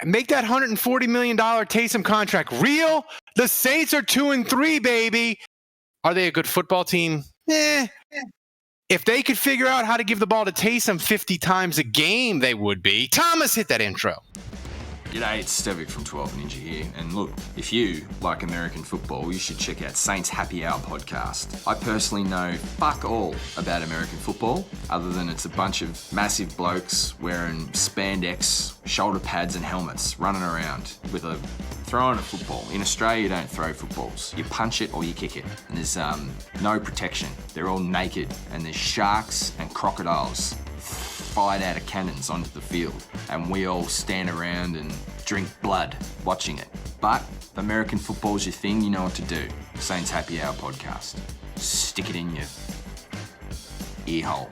Make that $140 million Taysom contract real. The Saints are 2-3, baby. Are they a good football team? If they could figure out how to give the ball to Taysom 50 times a game, they would be. Thomas, hit that intro. G'day, it's Stevic from 12 Ninja here. And look, if you like American football, you should check out Saints Happy Hour podcast. I personally know fuck all about American football, other than it's a bunch of massive blokes wearing spandex, shoulder pads and helmets, running around with throwing a football. In Australia, you don't throw footballs. You punch it or you kick it. And there's no protection. They're all naked. And there's sharks and crocodiles fired out of cannons onto the field, and we all stand around and drink blood watching it. But American football's your thing, you know what to do. Saints Happy Hour podcast. Stick it in your ear hole.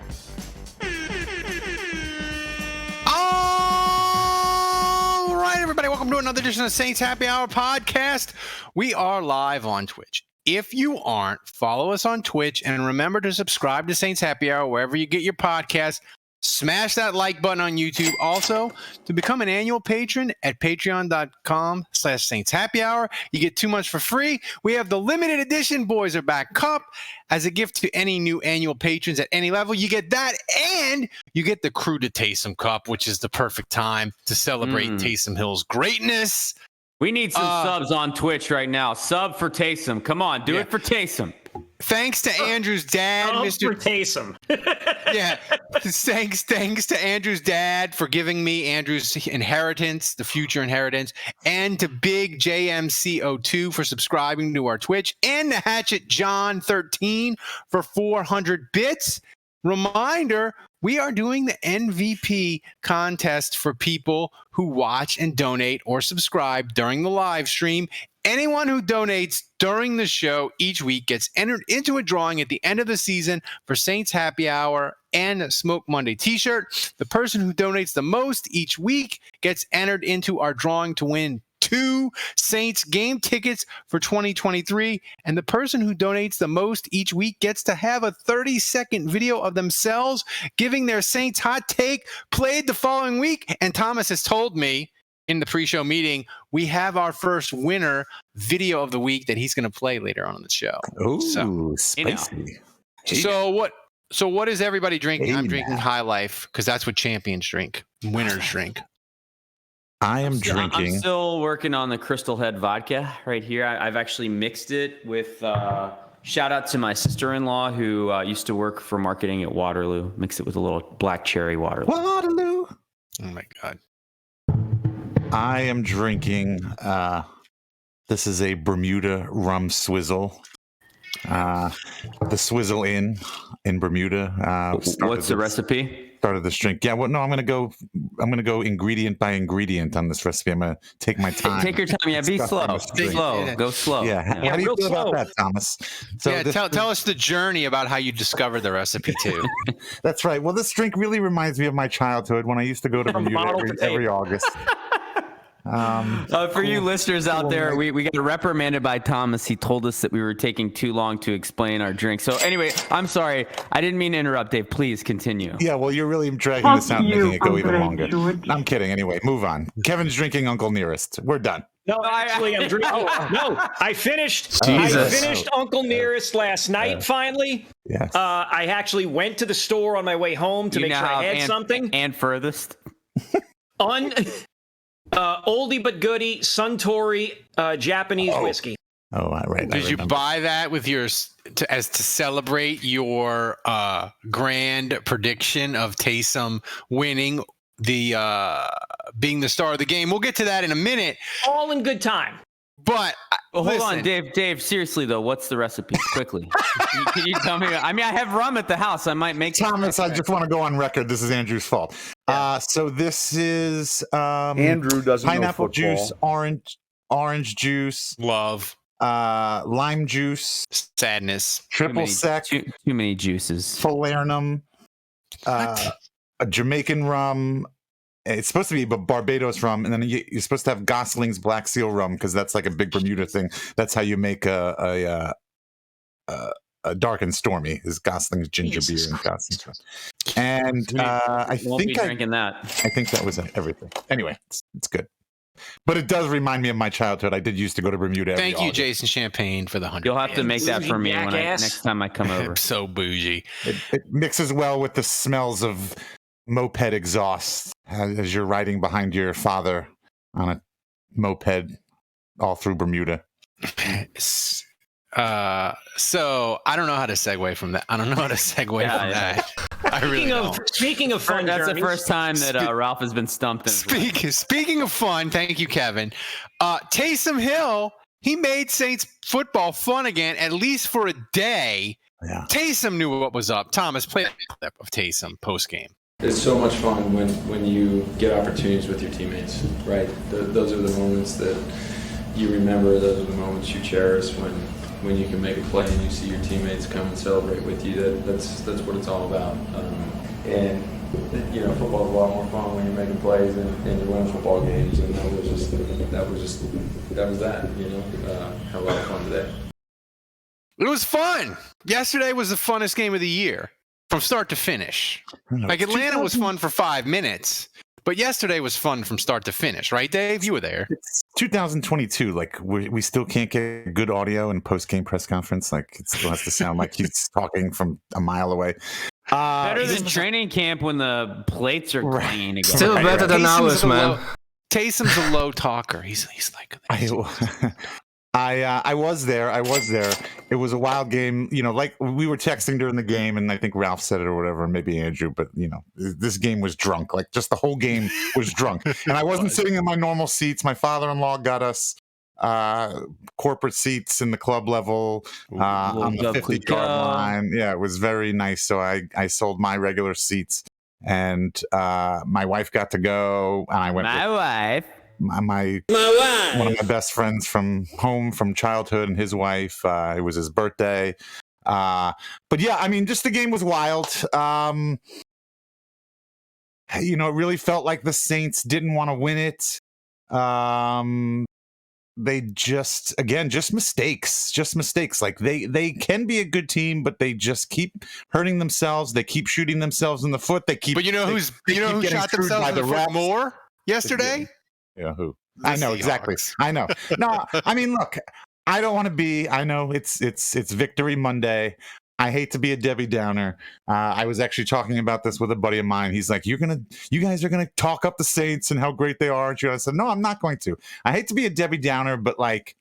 All right, everybody, welcome to another edition of Saints Happy Hour podcast. We are live on Twitch. If you aren't, follow us on Twitch, and remember to subscribe to Saints Happy Hour wherever you get your podcast. Smash that like button on YouTube. Also, to become an annual patron at patreon.com/Saints Happy Hour. You get too much for free. We have the limited edition Boys Are Back Cup as a gift to any new annual patrons at any level. You get that, and you get the Crew to Taysom Cup, which is the perfect time to celebrate Taysom Hill's greatness. We need some subs on Twitch right now. Sub for Taysom. Come on, do it for Taysom. Thanks to Andrew's dad, Mr. Taysom. Yeah, thanks to Andrew's dad for giving me Andrew's inheritance, the future inheritance, and to Big JMCO2 for subscribing to our Twitch, and to hatchetjon 13 for 400 bits. Reminder, we are doing the MVP contest for people who watch and donate or subscribe during the live stream. Anyone who donates during the show each week gets entered into a drawing at the end of the season for Saints Happy Hour and a Smoke Monday t-shirt. The person who donates the most each week gets entered into our drawing to win 2 Saints game tickets for 2023. And the person who donates the most each week gets to have a 30-second video of themselves giving their Saints hot take played the following week. And Thomas has told me in the pre-show meeting, we have our first winner video of the week that he's going to play later on in the show. Ooh, spicy. So what is everybody drinking? I'm drinking High Life because that's what champions drink, winners drink. I'm still working on the Crystal Head vodka right here. I've actually mixed it with, shout out to my sister-in-law who used to work for marketing at Waterloo. Mix it with a little black cherry Waterloo. Oh my God. I am drinking, this is a Bermuda rum swizzle. The Swizzle Inn in Bermuda. What's the recipe? Started this drink. Yeah, well, no, I'm gonna go ingredient by ingredient on this recipe. I'm gonna take my time. Take your time. Yeah, be slow. Go slow. Yeah. How do you feel about that, Thomas? So tell us the journey about how you discovered the recipe too. That's right. Well, this drink really reminds me of my childhood when I used to go to Bermuda every August. For you listeners out there, we got reprimanded by Thomas. He told us that we were taking too long to explain our drink. So anyway, I'm sorry. I didn't mean to interrupt, Dave. Please continue. Yeah, well, you're really dragging this out and making it go even longer. I'm kidding. Anyway, move on. Kevin's drinking Uncle Nearest. We're done. No, actually, I'm drinking. I finished. Jesus. I finished Uncle Nearest last night. Finally, yes. I actually went to the store on my way home to make sure I had something. And furthest. Oldie but goodie Suntory Japanese whiskey. Oh, right. Did you buy that with to celebrate your grand prediction of Taysom winning being the star of the game? We'll get to that in a minute. All in good time. But hold on, Dave. Seriously though, what's the recipe? Quickly, can you tell me? I mean, I have rum at the house. I might make. Thomas, I just want to go on record. This is Andrew's fault. So this is Andrew doesn't pineapple know football. juice, orange juice, love, lime juice, sadness, triple sec, too many juices, falernum, a Jamaican rum. It's supposed to be Barbados rum, and then you're supposed to have Gosling's Black Seal rum because that's like a big Bermuda thing. That's how you make a dark and stormy is Gosling's ginger beer and Gosling's rum. And I think drinking that. I think that was everything. Anyway, it's good. But it does remind me of my childhood. I did used to go to Bermuda. Thank you, Jason Champagne, for the 100. You'll have to make that for me next time I come over. So bougie. It mixes well with the smells of moped exhaust as you're riding behind your father on a moped all through Bermuda. So I don't know how to segue from that. I really don't. Speaking of fun, that's journeys, the first time that Ralph has been stumped. Speaking of fun, thank you, Kevin. Taysom Hill, he made Saints football fun again, at least for a day. Yeah. Taysom knew what was up. Thomas, play a clip of Taysom post game. It's so much fun when you get opportunities with your teammates, right? Those are the moments that you remember. Those are the moments you cherish when you can make a play and you see your teammates come and celebrate with you. That's what it's all about. And football's a lot more fun when you're making plays and you're winning football games. And that was that. Had a lot of fun today. It was fun. Yesterday was the funnest game of the year from start to finish. Like Atlanta was fun for 5 minutes. But yesterday was fun from start to finish, right, Dave? You were there. It's 2022. Like we still can't get good audio in post-game press conference. Like it still has to sound like he's talking from a mile away. Better than training camp when the plates are clanging again. Still better than ours, man. Taysom's a low talker. He's like. I was there. It was a wild game. Like we were texting during the game, and I think Ralph said it or whatever, maybe Andrew. But this game was drunk. Like just the whole game was drunk. And I wasn't sitting in my normal seats. My father-in-law got us corporate seats in the club level on the 50-yard line. Yeah, it was very nice. So I sold my regular seats, and my wife got to go, and I went. My wife. One of my best friends from childhood and his wife. It was his birthday. But yeah, I mean, just the game was wild. It really felt like the Saints didn't want to win it. They just mistakes. Like they can be a good team, but they just keep hurting themselves. They keep shooting themselves in the foot. But who shot themselves in the foot more yesterday? Yeah, who? I know exactly. I know. No, I mean, look, I don't want to be. I know it's Victory Monday. I hate to be a Debbie Downer. I was actually talking about this with a buddy of mine. He's like, "You guys are gonna talk up the Saints and how great they are." I said, "No, I'm not going to. I hate to be a Debbie Downer, but like,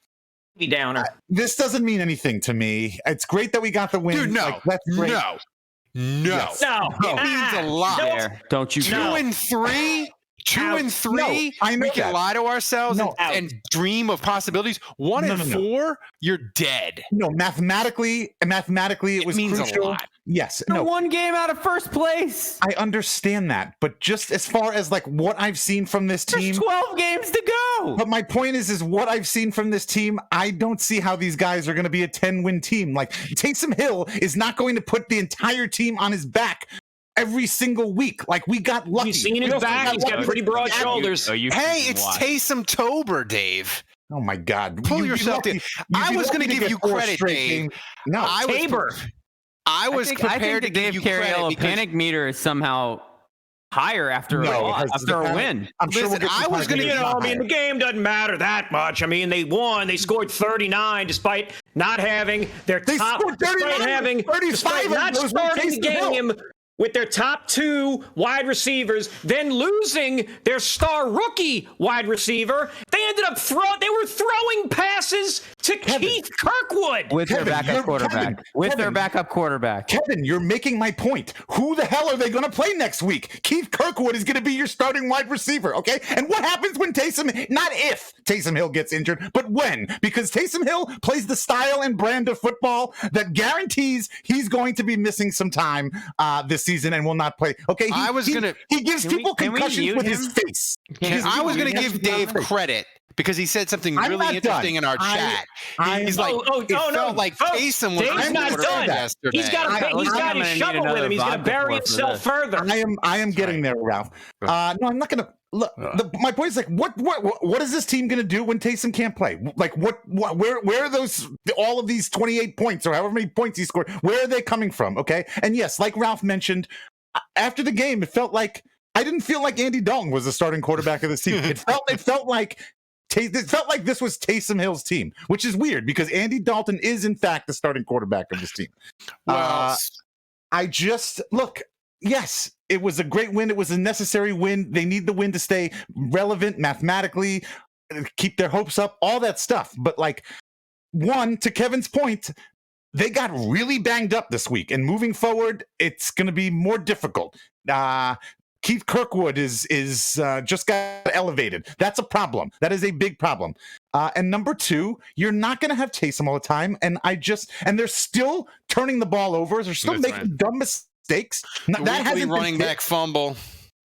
Debbie Downer. This doesn't mean anything to me. It's great that we got the win. Dude, no, that's great. No, it means a lot. Don't you? 2 and 3. 2 and 3. No, I know we can lie to ourselves and dream of possibilities. 1 and 4, you're dead. No, mathematically, it was means crucial. A lot. Yes, no. 1 game out of first place. I understand that, but just as far as like what I've seen from this team, there's 12 games to go. But my point is what I've seen from this team. I don't see how these guys are going to be a 10-win team. Like Taysom Hill is not going to put the entire team on his back every single week. Like we got lucky. You've seen his back. He's got pretty broad shoulders. Hey, it's Taysom-tober, Dave. Oh my God! Pull yourself in. I was going to give you credit, Dave. No, Tabor. I was prepared to give you credit. The panic meter is somehow higher after a win. I'm sure I was going to, the game doesn't matter that much. I mean, they won. They scored 39 despite not having their top. Despite not starting the game with their top 2 wide receivers, then losing their star rookie wide receiver. They ended up throwing passes to Keith Kirkwood. With their backup quarterback. Kevin, you're making my point. Who the hell are they going to play next week? Keith Kirkwood is going to be your starting wide receiver, okay? And what happens when not if Taysom Hill gets injured, but when? Because Taysom Hill plays the style and brand of football that guarantees he's going to be missing some time this season and will not play. Okay, he gives people concussions with his face. I was going to give Dave credit because he said something really interesting in our chat. He's like, felt like Taysom was not done. Yesterday. He's got his shovel with him. He's going to bury himself further. I am getting there, Ralph. No, I'm not going to. Look, my point is like, what is this team going to do when Taysom can't play? Like, where are those, all of these 28 points or however many points he scored? Where are they coming from? Okay, and yes, like Ralph mentioned, after the game, it felt like I didn't feel like Andy Dalton was the starting quarterback of this team. It felt like this was Taysom Hill's team, which is weird because Andy Dalton is in fact the starting quarterback of this team. Well, Yes, it was a great win. It was a necessary win. They need the win to stay relevant mathematically, keep their hopes up, all that stuff. But to Kevin's point, they got really banged up this week, and moving forward, it's going to be more difficult. Keith Kirkwood is just got elevated. That's a problem. That is a big problem. And number two, you're not going to have Taysom all the time. And they're still turning the ball over. They're still making dumb mistakes. That hasn't running back fumble.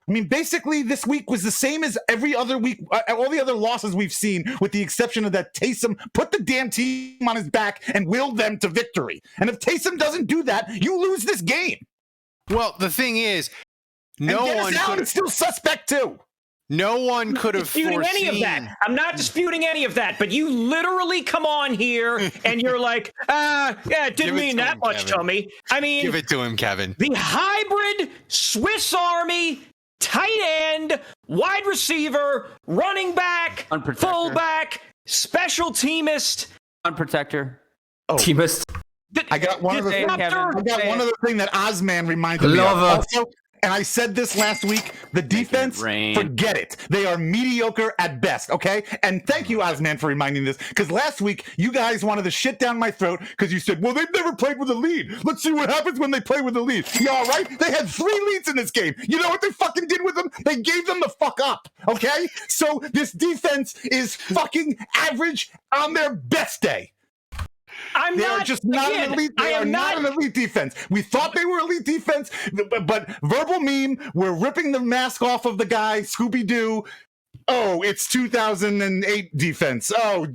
I mean, basically, this week was the same as every other week, all the other losses we've seen, with the exception of that Taysom put the damn team on his back and willed them to victory. And if Taysom doesn't do that, you lose this game. Well, the thing is, no one could have still suspect too. No one could have disputing any of that. I'm not disputing any of that, but you literally come on here and you're like, it didn't mean that much to me. I mean, give it to him, Kevin. The hybrid Swiss Army tight end, wide receiver, running back, fullback, special teamist, unprotector, teamist. I got one other thing that Ozman reminded me of. Also, and I said this last week, the defense, forget it. They are mediocre at best, okay? And thank you, Ozman, for reminding this, because last week, you guys wanted to shit down my throat because you said, well, they've never played with a lead. Let's see what happens when they play with a lead. You all right? They had 3 leads in this game. You know what they fucking did with them? They gave them the fuck up, okay? So this defense is fucking average on their best day. They are just not an elite. They are not an elite defense. We thought they were elite defense, but verbal meme, we're ripping the mask off of the guy, Scooby-Doo. Oh, it's 2008 defense. Oh,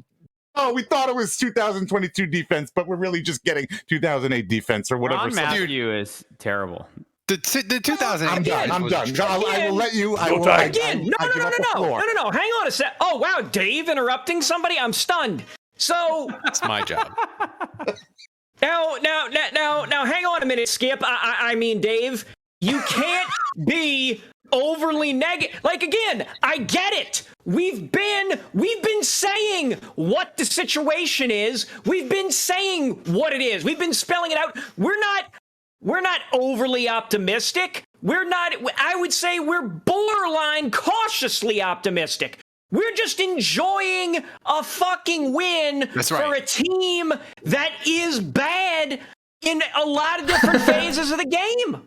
we thought it was 2022 defense, but we're really just getting 2008 defense or whatever. Ron Matthew is terrible. The 2008. I'm done. I will let you. No. Hang on a sec. Oh, wow, Dave interrupting somebody? I'm stunned. So that's my job. Now, hang on a minute, Skip. I mean, Dave, you can't be overly negative. Like, again, I get it. We've been saying what the situation is. We've been saying what it is. We've been spelling it out. We're not overly optimistic. I would say we're borderline cautiously optimistic. We're just enjoying a fucking win for a team that is bad in a lot of different phases of the game.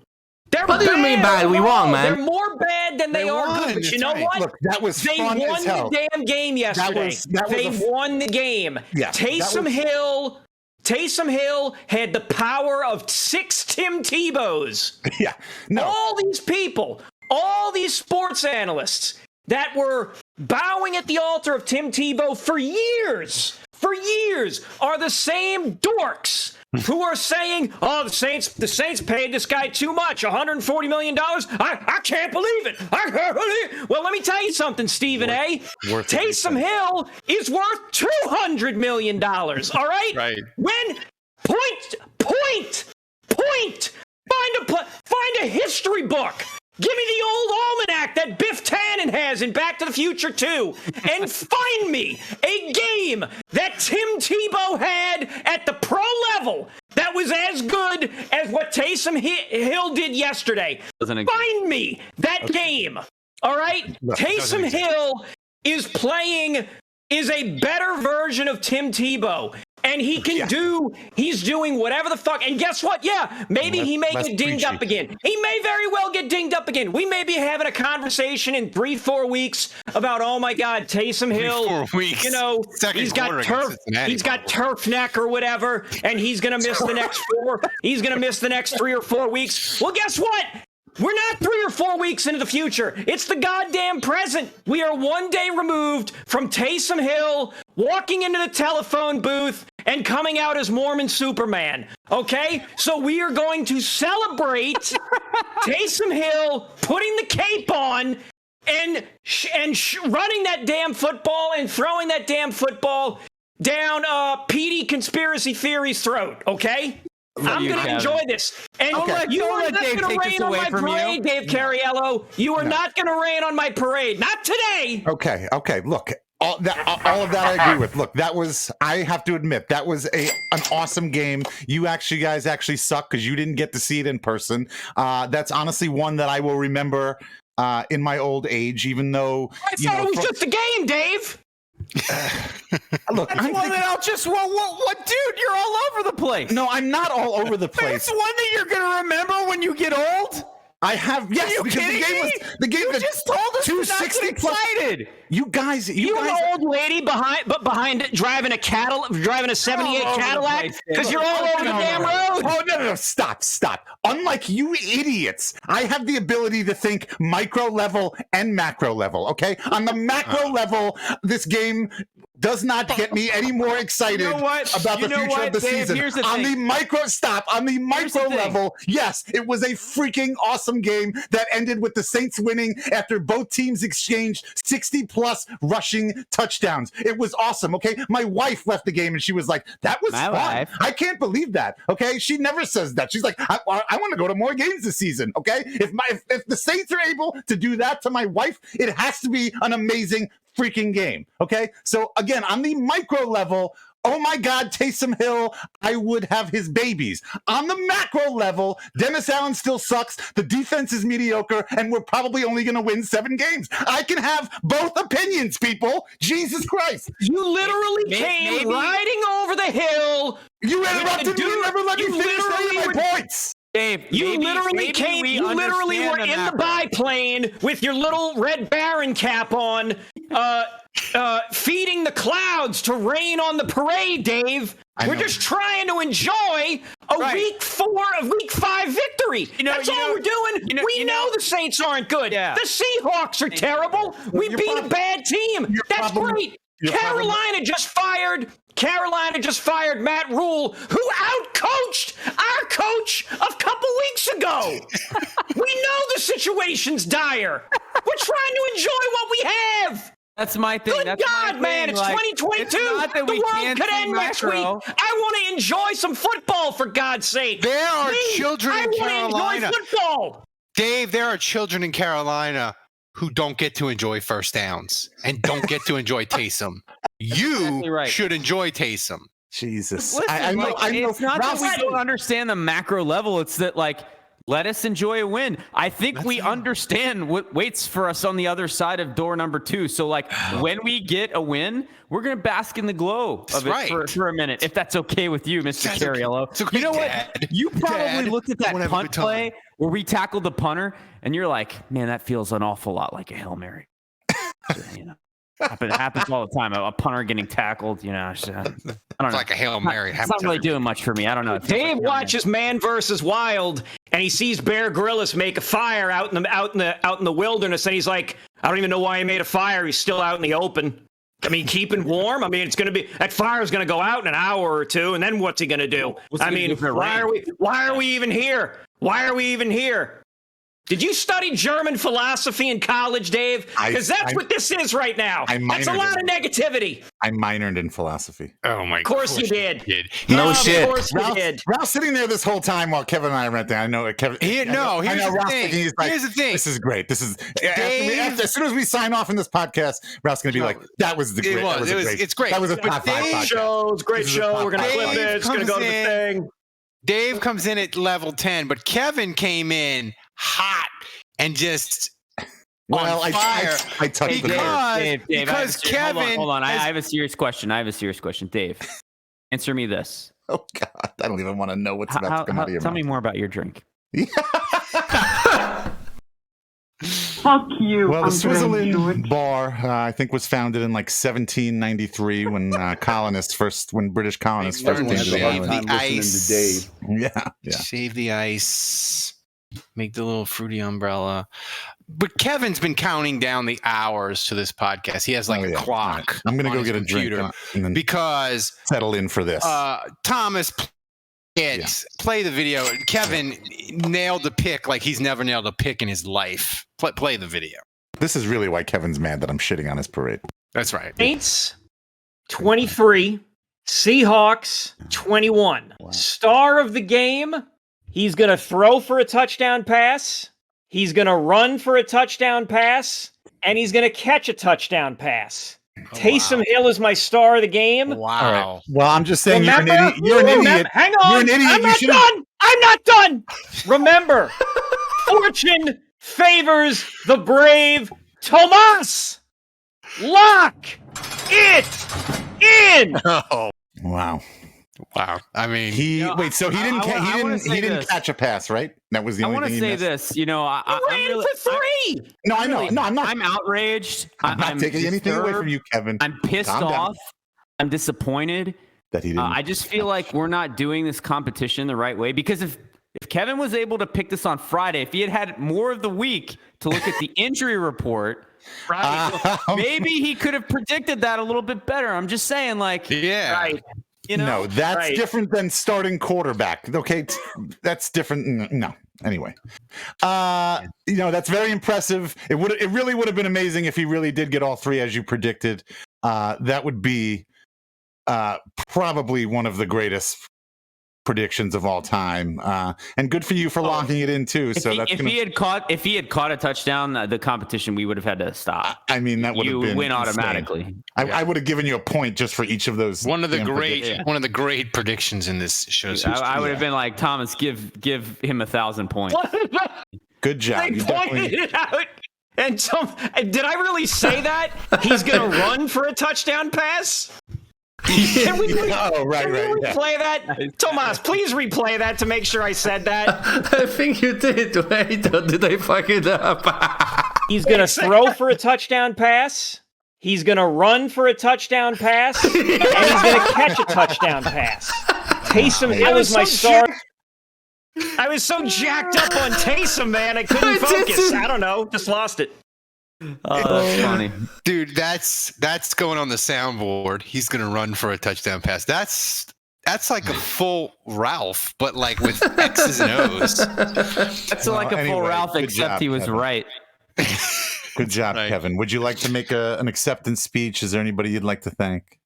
What do you mean bad? We won, man. They're more bad than they are good. But you know what? Look, that was fun as hell. They won the damn game yesterday. They won the game. Yeah, Taysom Hill had the power of 6 Tim Tebows. Yeah. No. All these people, all these sports analysts that were bowing at the altar of Tim Tebow for years are the same dorks who are saying, oh, the Saints paid this guy too much, $140 million. I can't believe it. Well, let me tell you something, Stephen A. Taysom Hill is worth $200 million, all right? Right. When, point, find a history book. Give me the old almanac that Biff Tannen has in Back to the Future 2, and find me a game that Tim Tebow had at the pro level that was as good as what Taysom Hill did yesterday. Find me that game, all right? Taysom Hill is a better version of Tim Tebow. And he's doing whatever the fuck. And guess what? Yeah, maybe he may get dinged up again. He may very well get dinged up again. We may be having a conversation in 3-4 weeks about, oh my God, Taysom Hill. 4 weeks. You know, he's got turf neck or whatever, and he's gonna miss the next 4. He's gonna miss the next 3 or 4 weeks. Well, guess what? We're not 3 or 4 weeks into the future. It's the goddamn present. We are 1 day removed from Taysom Hill walking into the telephone booth and coming out as Mormon Superman. Okay? So we are going to celebrate Taysom Hill putting the cape on and running that damn football and throwing that damn football down Petey Conspiracy Theory's throat. Okay? I'm going to enjoy this. And you are not going to rain on my parade, Dave Cariello. You are not going to rain on my parade. Not today. Okay. Look, all of that I agree with. Look, I have to admit, that was an awesome game. You guys actually suck because you didn't get to see it in person. That's honestly one that I will remember in my old age, even though I thought it was just a game, Dave. Look, that's one that I'll just what, dude? You're all over the place. No, I'm not all over the place. That's one that you're gonna remember when you get old. I have, yes, because the game was just told us 260 excited. You guys, an old lady behind it driving a 78 Cadillac because you're all over the damn road. Oh no, stop. Unlike you idiots, I have the ability to think micro level and macro level. Okay, on the macro level, this game does not get me any more excited about the future of the season. On the micro level, yes, it was a freaking awesome game that ended with the Saints winning after both teams exchanged 60-plus rushing touchdowns. It was awesome, okay? My wife left the game and she was like, that was fun. I can't believe that, okay? She never says that. She's like, I want to go to more games this season, okay? If the Saints are able to do that to my wife, it has to be an amazing freaking game, okay? So again, on the micro level, oh my God, Taysom Hill, I would have his babies. On the macro level, Dennis Allen still sucks, the defense is mediocre, and we're probably only going to win 7 games. I can have both opinions, people. Jesus Christ. You literally came riding over the hill. You interrupted me. You never let me finish my points. Dave, you literally were in the biplane with your little Red Baron cap on, feeding the clouds to rain on the parade, Dave. We're just trying to enjoy a week 5 victory. That's all we're doing. We know the Saints aren't good. Yeah. The Seahawks are terrible. We beat a bad team. That's great. Carolina just fired Matt Rule, who outcoached our coach a couple weeks ago. We know the situation's dire. We're trying to enjoy what we have. That's my thing. Good God, man, it's 2022. The world could end next week. I want to enjoy some football, for God's sake. There are children in Carolina. I want to enjoy football. Dave, there are children in Carolina who don't get to enjoy first downs and don't get to enjoy Taysom. You should enjoy Taysom. Jesus. Listen, I know. It's not that we don't understand the macro level. It's that, let us enjoy a win. I think we understand what waits for us on the other side of door number 2. So, when we get a win, we're going to bask in the glow of it for a minute, if that's okay with you, Mr. Cariello. Okay, you know what? You probably looked at that punt play where we tackled the punter, and you're like, man, that feels an awful lot like a Hail Mary. It happens all the time. A punter getting tackled, I don't know. It's like a Hail Mary. It's not really doing much for me. I don't know. Dave watches Man vs. Wild, and he sees Bear Grylls make a fire out in the wilderness, and he's like, I don't even know why he made a fire. He's still out in the open. I mean, keeping warm. I mean, that fire is going to go out in an hour or 2, and then what's he going to do? Why are we even here? Why are we even here? Did you study German philosophy in college, Dave? Because that's what this is right now. That's a lot of negativity. I minored in philosophy. Oh, my God. Of course you did. No shit. Of course you did. Ralph's sitting there this whole time while Kevin and I went there. I know Kevin. Here's the thing. Here's the thing. This is great. This is as soon as we sign off in this podcast, Ralph's going to be like, that was the great. It's great. That was a top 5 podcast. Great show. We're going to clip it. It's going to go to the thing. Dave comes in at level 10, but Kevin came in hot and just on fire. I touched Dave, because Kevin. Hold on. I have a serious question. Dave, answer me this. Oh God, I don't even want to know what's about to come out of your mouth. Tell me more about your drink. Fuck you. Well, the Switzerland bar, I think, was founded in 1793 when British colonists first came to the island. The ice. Yeah. Shave the ice. Make the little fruity umbrella. But Kevin's been counting down the hours to this podcast. He has a clock. I'm going to go get a drink because settle in for this. Thomas, play the video. Kevin nailed the pick like he's never nailed a pick in his life. Play the video. This is really why Kevin's mad that I'm shitting on his parade. That's right. Saints 23, Seahawks 21. Wow. Star of the game. He's going to throw for a touchdown pass. He's going to run for a touchdown pass. And he's going to catch a touchdown pass. Taysom Hill is my star of the game. Wow. Right. Well, I'm just saying you're an idiot. You're an idiot. Hang on. You're an idiot. I'm not done. I'm not done. Remember, fortune favors the brave. Tomas, lock it in. Oh. Wow. I mean, he didn't catch a pass, right? That was the only thing. I want to say this. You know, I'm really, for three. I know. No, I'm not. I'm outraged. I'm not taking anything away from you, Kevin. I'm pissed off. I'm disappointed that he didn't. I just feel like we're not doing this competition the right way, because if Kevin was able to pick this on Friday, if he had more of the week to look at the injury report, maybe he could have predicted that a little bit better. I'm just saying, like, right. You know? No, that's different than starting quarterback. Okay, that's different. No, anyway, that's very impressive. It really would have been amazing if he really did get all three as you predicted. That would be probably one of the greatest predictions of all time, and good for you for locking it in too. If he had caught a touchdown, the competition, we would have had to stop. I mean, that would have been win insane. Automatically. I would have given you a point just for each of those. One of the great predictions in this show. I would have been like, Thomas, give him 1,000 points. Good job. They pointed it out. And did I really say that? He's going to run for a touchdown pass? Can we replay that? Tomas, please replay that to make sure I said that. I think you did. Wait, or did I fuck it up? He's going to throw for a touchdown pass. He's going to run for a touchdown pass. And he's going to catch a touchdown pass. Taysom Hill is my star. I was so jacked up on Taysom, man. I couldn't focus. I don't know. Just lost it. Oh, that's funny. Dude, that's going on the soundboard. He's going to run for a touchdown pass. That's like a full Ralph, but like with X's and O's. That's like a full Ralph, except he was Kevin. right. Good job, Kevin. Would you like to make an acceptance speech? Is there anybody you'd like to thank?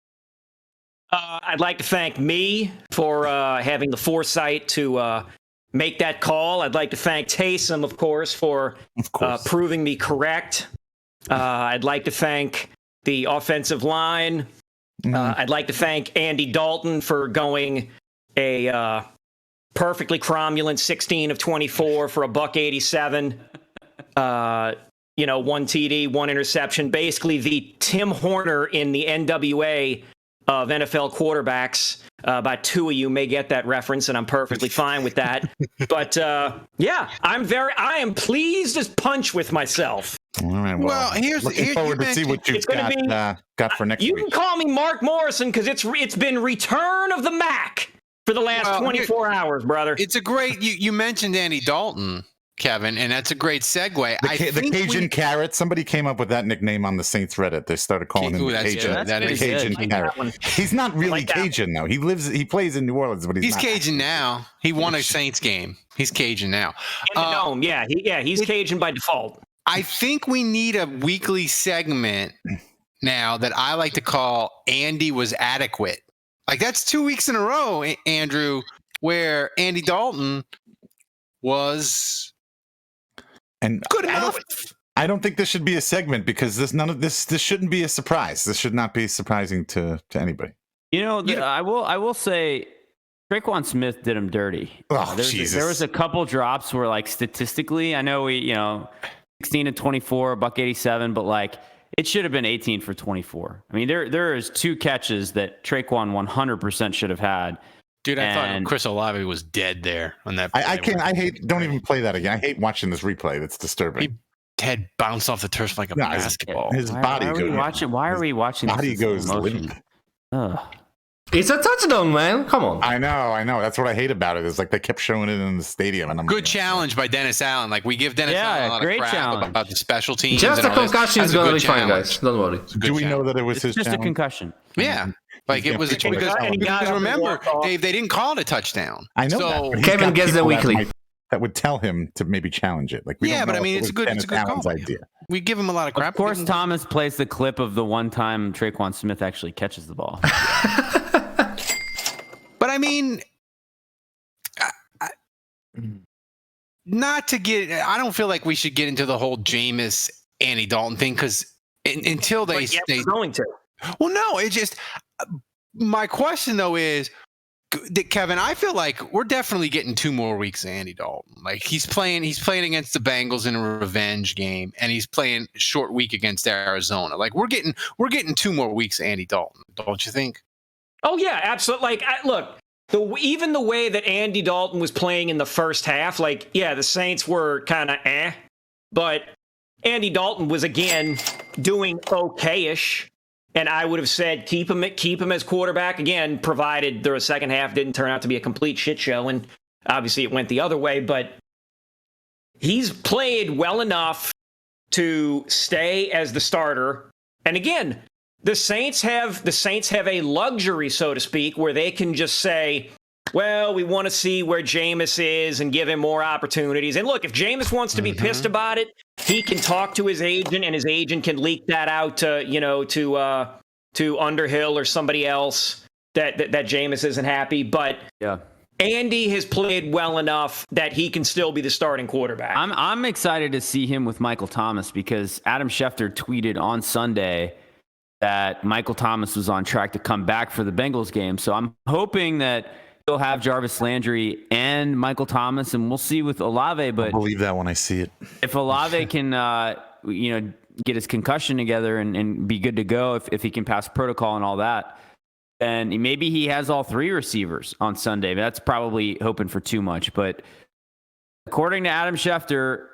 I'd like to thank me for having the foresight to make that call. I'd like to thank Taysom, of course, for proving me correct. I'd like to thank the offensive line. I'd like to thank Andy Dalton for going a perfectly cromulent 16 of 24 for $187. 1 TD, 1 interception. Basically, the Tim Horner in the NWA of NFL quarterbacks. About 2 of you may get that reference, and I'm perfectly fine with that. But I am pleased as punch with myself. All right. Well, looking forward to see what you've got for next week. You can call me Mark Morrison because it's been Return of the Mac for the last 24 hours, brother. It's a great. You mentioned Andy Dalton, Kevin, and that's a great segue. The Cajun Carrot. Somebody came up with that nickname on the Saints Reddit. They started calling him Cajun. The Cajun Carrot. He's not really Cajun though. He plays in New Orleans, but he's not Cajun now. He won a Saints game. He's Cajun now. In the dome, he's Cajun by default. I think we need a weekly segment now that I like to call Andy Was Adequate. Like that's 2 weeks in a row, Andrew, where Andy Dalton was good enough. I don't think this should be a segment because this shouldn't be a surprise. This should not be surprising to anybody. I will say Traquan Smith did him dirty. Oh, Jesus. There was a couple drops where, like, statistically, I know 16 and 24, $187, but like it should have been 18 for 24. I mean, there is 2 catches that Traquan 100% should have had. Dude, I thought Chris Olave was dead there on that. Don't even play that again. I hate watching this replay. That's disturbing. He head bounced off the turf like a basketball. His body goes. Why are we watching? Body goes limp. It's a touchdown, man. Come on. I know. That's what I hate about it. Is like they kept showing it in the stadium, and I'm good challenge by Dennis Allen. Like we give Dennis Allen a lot of crap about the special teams. Just a concussion is gonna be fine, guys. Don't worry. Do we know that it was his? Just challenge? A concussion. Yeah. Like it was because remember, Dave, they didn't call it a touchdown. I know. So Kevin gets them weekly. That would tell him to maybe challenge it. Like but I mean, it's a good call. Idea. We give him a lot of crap. Of course, Thomas plays the clip of the one time Traquan Smith actually catches the ball. mean, I don't feel like we should get into the whole Jameis Andy Dalton thing because until they we're going to. Well, no, it's just my question though is, Kevin, I feel like we're definitely getting 2 more weeks of Andy Dalton. Like he's playing against the Bengals in a revenge game, and he's playing a short week against Arizona. Like we're getting 2 more weeks of Andy Dalton, don't you think? Oh yeah, absolutely. Like look, even the way that Andy Dalton was playing in the first half, like yeah, the Saints were kind of but Andy Dalton was again doing okay-ish. And I would have said keep him as quarterback again, provided the second half didn't turn out to be a complete shit show. And obviously it went the other way, but he's played well enough to stay as the starter. And again, the Saints have a luxury, so to speak, where they can just say, well, we want to see where Jameis is and give him more opportunities. And look, if Jameis wants to be pissed about it, he can talk to his agent, and his agent can leak that out to Underhill or somebody else that Jameis isn't happy. But yeah, Andy has played well enough that he can still be the starting quarterback. I'm excited to see him with Michael Thomas because Adam Schefter tweeted on Sunday that Michael Thomas was on track to come back for the Bengals game. So I'm hoping that he'll have Jarvis Landry and Michael Thomas, and we'll see with Olave. But I'll believe that when I see it. If Olave can, get his concussion together and be good to go, if he can pass protocol and all that, then maybe he has all 3 receivers on Sunday. That's probably hoping for too much. But according to Adam Schefter,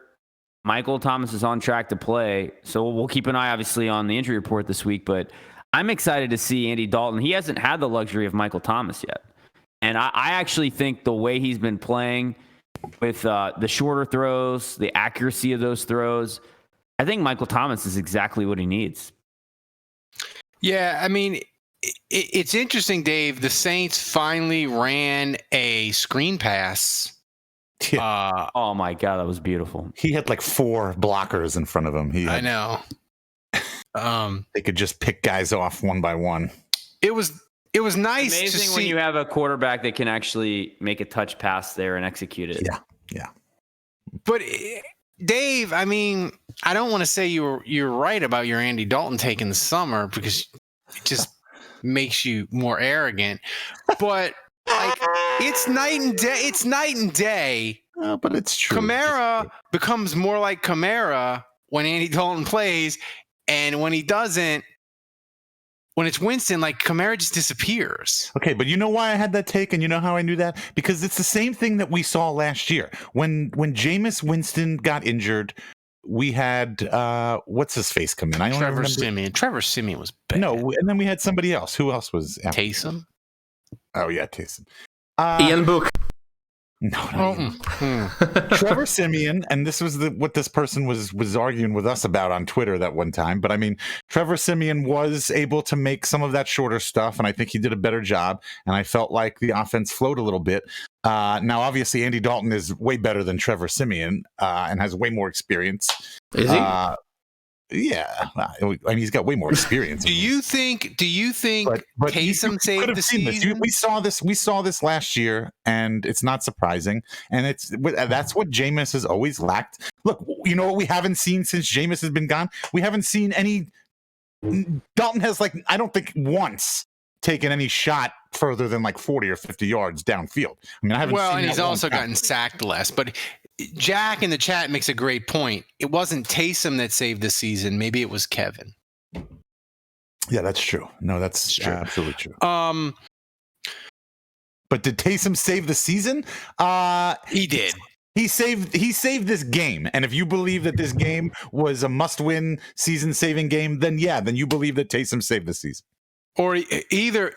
Michael Thomas is on track to play. So we'll keep an eye, obviously, on the injury report this week. But I'm excited to see Andy Dalton. He hasn't had the luxury of Michael Thomas yet. And I actually think the way he's been playing with the shorter throws, the accuracy of those throws, I think Michael Thomas is exactly what he needs. Yeah, I mean, it's interesting, Dave. The Saints finally ran a screen pass. Yeah. Oh, my God, that was beautiful. He had like 4 blockers in front of him. I know. They could just pick guys off one by one. It was nice to amazing see. When you have a quarterback that can actually make a touch pass there and execute it. Yeah. But Dave, I mean, I don't want to say you're right about your Andy Dalton taking the summer because it just makes you more arrogant. But like, it's night and day. It's night and day. Oh, but it's true. Kamara becomes more like Kamara when Andy Dalton plays, and when he doesn't. When it's Winston, like Kamara just disappears. Okay, but you know why I had that take, and you know how I knew that? Because it's the same thing that we saw last year. When Jameis Winston got injured, we had what's his face come in? Trevor Siemian. Trevor Siemian was bad. No, and then we had somebody else. Who else was after? Taysom? Oh yeah, Taysom. Ian Book. No. Trevor Siemian, and this was what this person was arguing with us about on Twitter that one time. But I mean, Trevor Siemian was able to make some of that shorter stuff, and I think he did a better job. And I felt like the offense flowed a little bit. Now, obviously, Andy Dalton is way better than Trevor Siemian and has way more experience. Is he? Yeah, I mean, he's got way more experience. Do you think but Taysom saved the season? We saw this last year, and it's not surprising. And that's what Jameis has always lacked. Look, you know what we haven't seen since Jameis has been gone? We haven't seen any. Dalton has I don't think once taken any shot further than 40 or 50 yards downfield. I mean, I haven't. Well, and he's also gotten sacked less, but. Jack in the chat makes a great point. It wasn't Taysom that saved the season. Maybe it was Kevin. Yeah, that's true. No, that's true. Absolutely true. But did Taysom save the season? He did. He saved this game. And if you believe that this game was a must-win season-saving game, then you believe that Taysom saved the season. Or he either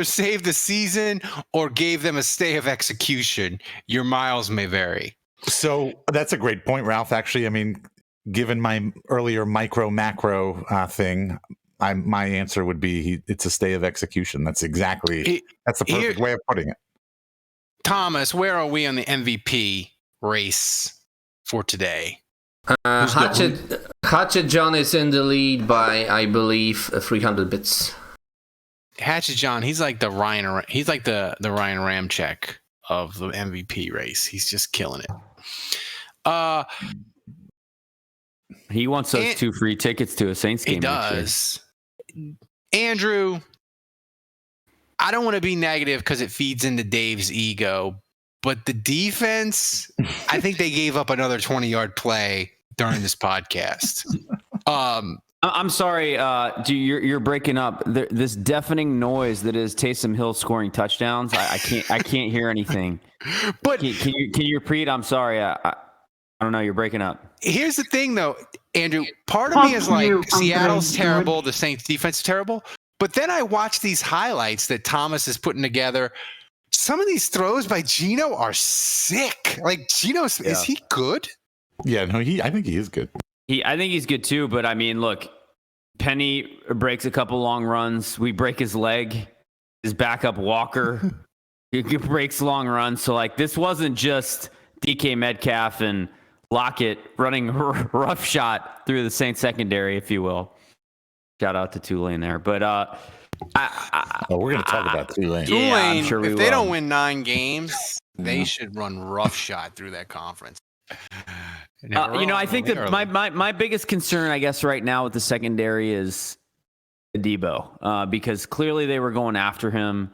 saved the season or gave them a stay of execution. Your miles may vary. So that's a great point, Ralph. Actually, I mean, given my earlier micro-macro thing, my answer would be it's a stay of execution. That's the perfect way of putting it. Thomas, where are we on the MVP race for today? hatchetjon is in the lead by, I believe, 300 bits. hatchetjon, he's like the Ryan Ramczyk of the MVP race. He's just killing it. He wants those 2 free tickets to a Saints game. He does. Andrew, I don't want to be negative because it feeds into Dave's ego, but the defense, I think they gave up another 20-yard play during this podcast. I'm sorry, you're breaking up. This deafening noise that is Taysom Hill scoring touchdowns. I can't hear anything. But can you repeat? I'm sorry. I don't know. You're breaking up. Here's the thing, though, Andrew. Part of me is like, Seattle's terrible. The Saints defense is terrible. But then I watch these highlights that Thomas is putting together. Some of these throws by Geno are sick. Like, is he good? Yeah, no, I think he is good. I think he's good too, but I mean, look, Penny breaks a couple long runs. We break his leg. His backup Walker he breaks long runs. So, like, this wasn't just DK Metcalf and Lockett running rough shot through the Saints secondary, if you will. Shout out to Tulane there. But we're going to talk about Tulane. Yeah, I'm sure if they don't win 9 games, they should run rough shot through that conference. I think that my biggest concern, I guess, right now with the secondary is Debo, because clearly they were going after him.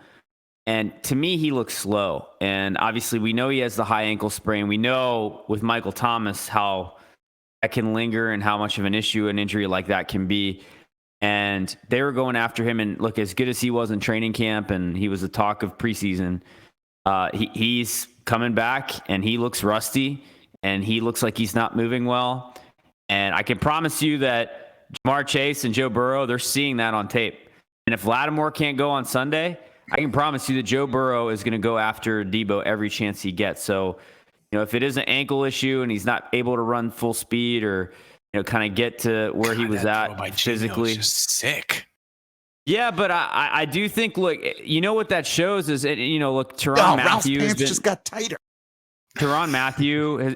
And to me, he looks slow. And obviously, we know he has the high ankle sprain. We know with Michael Thomas how that can linger and how much of an issue an injury like that can be. And they were going after him. And look, as good as he was in training camp and he was the talk of preseason, he's coming back and he looks rusty and he looks like he's not moving well. And I can promise you that Jamar Chase and Joe Burrow, they're seeing that on tape. And if Lattimore can't go on Sunday, I can promise you that Joe Burrow is going to go after Debo every chance he gets. So, if it is an ankle issue and he's not able to run full speed or, kind of get to where he was at physically. Just sick. Yeah, but I do think, look, what that shows is, look, Tyrann Mathieu just got tighter. Tyrann Mathieu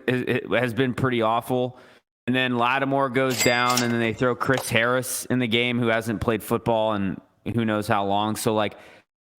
has been pretty awful. And then Lattimore goes down and then they throw Chris Harris in the game who hasn't played football and who knows how long. So, like,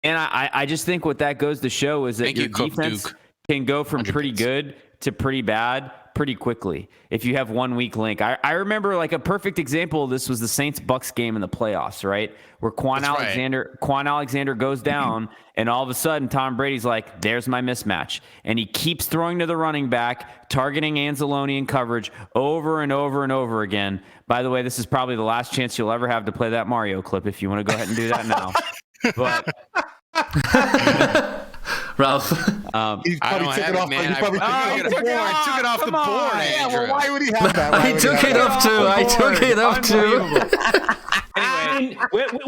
and I just think what that goes to show is that your defense can go from pretty good to pretty bad pretty quickly if you have 1 weak link. I remember, like, a perfect example of this was the Saints-Bucks game in the playoffs, right? Where Quan Alexander goes down, and all of a sudden Tom Brady's like, there's my mismatch. And he keeps throwing to the running back, targeting Anzalone in coverage over and over and over again. By the way, this is probably the last chance you'll ever have to play that Mario clip if you want to go ahead and do that now. But Ralph, he probably took it off. He took it off the board. Yeah, well, why would he have that? I took it off too. Anyway,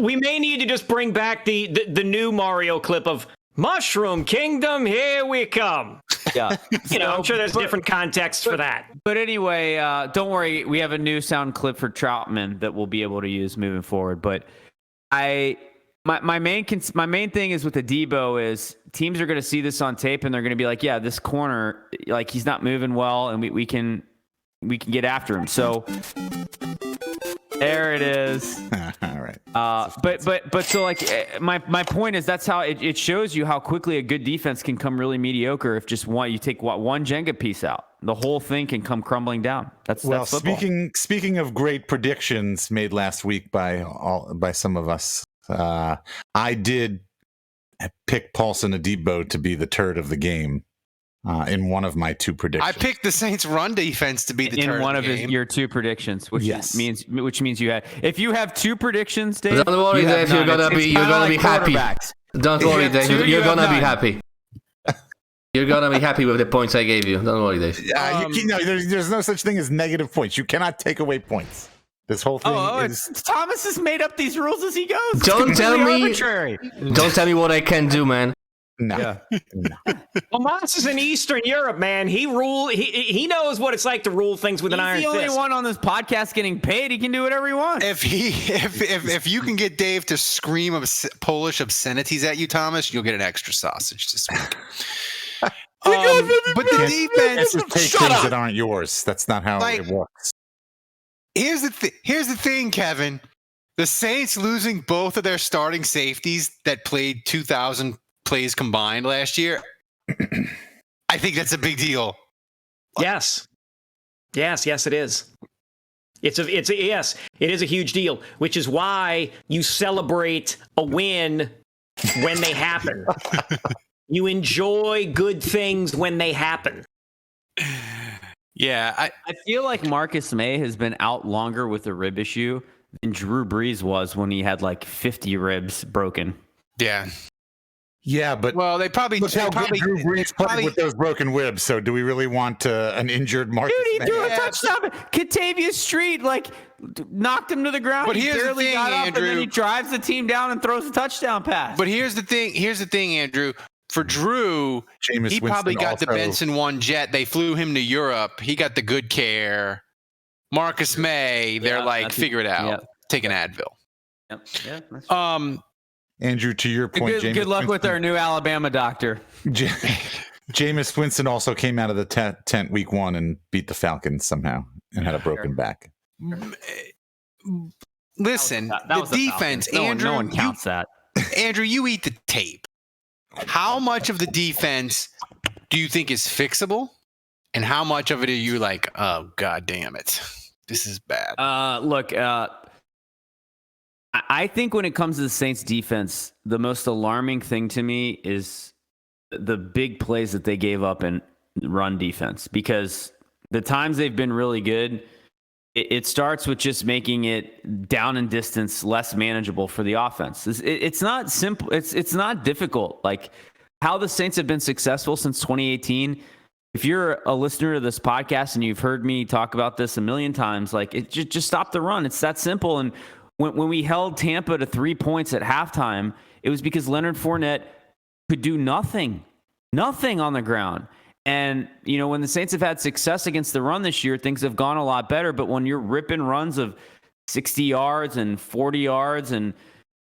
we may need to just bring back the new Mario clip of Mushroom Kingdom. Here we come. Yeah, I'm sure there's different contexts for that. But anyway, don't worry. We have a new sound clip for Troutman that we'll be able to use moving forward. But My main thing is with the Debo is teams are going to see this on tape and they're going to be like, yeah, this corner, like, he's not moving well and we can get after him. So there it is. All right. But so, like, my point is that's how it shows you how quickly a good defense can come really mediocre if just you take one Jenga piece out. The whole thing can come crumbling down. That's football. Speaking of great predictions made last week by some of us. I did pick Paulson Adebo to be the turd of the game in one of my 2 predictions. I picked the Saints' run defense to be the turd in one of the game. Your 2 predictions, which means you had. If you have 2 predictions, Dave, don't worry, Dave. You're gonna be happy. Don't worry, Dave. You're gonna be happy. You're gonna be happy with the points I gave you. Don't worry, Dave. There's no such thing as negative points. You cannot take away points. This whole thing Thomas has made up these rules as he goes. Don't tell me. Arbitrary. Don't tell me what I can do, man. No. Yeah. Well, Moss is in Eastern Europe, man. He knows what it's like to rule things with an iron fist. He's the only one on this podcast getting paid. He can do whatever he wants. If you can get Dave to scream Polish obscenities at you, Thomas, you'll get an extra sausage this week. But the defense, take things that aren't yours. That's not how it works. Here's the thing, Kevin. The Saints losing both of their starting safeties that played 2,000 plays combined last year. I think that's a big deal. Yes, it is. Yes, it is a huge deal, which is why you celebrate a win when they happen. You enjoy good things when they happen. Yeah, I feel like Marcus May has been out longer with a rib issue than Drew Brees was when he had like 50 ribs broken. Yeah. Yeah, but they probably look how good Drew Brees played with those broken ribs. So do we really want an injured Marcus? Dude, he threw a touchdown. Katavius Street knocked him to the ground. But he here's barely the thing, got up, Andrew. and then he drives the team down and throws a touchdown pass. But here's the thing, Andrew. For Drew, Jameis he probably Winston got the Benson 1 jet. They flew him to Europe. He got the good care. Marcus May, they're figure it out. Take an Advil. Yep. Yeah. That's Andrew, to your point, good luck with our new Alabama doctor. Jameis Winston also came out of the tent week 1 and beat the Falcons somehow and had a broken back. Listen, that the was defense, Andrew. No one counts that. Andrew, you eat the tape. How much of the defense do you think is fixable? And how much of it are you like, oh, God damn it, this is bad? Look, I think when it comes to the Saints defense, the most alarming thing to me is the big plays that they gave up in run defense, because the times they've been really good, it starts with just making it down and distance less manageable for the offense. It's not simple. It's not difficult. Like how the Saints have been successful since 2018. If you're a listener to this podcast and you've heard me talk about this a million times, just stop the run. It's that simple. And when we held Tampa to 3 points at halftime, it was because Leonard Fournette could do nothing on the ground. And, when the Saints have had success against the run this year, things have gone a lot better. But when you're ripping runs of 60 yards and 40 yards, and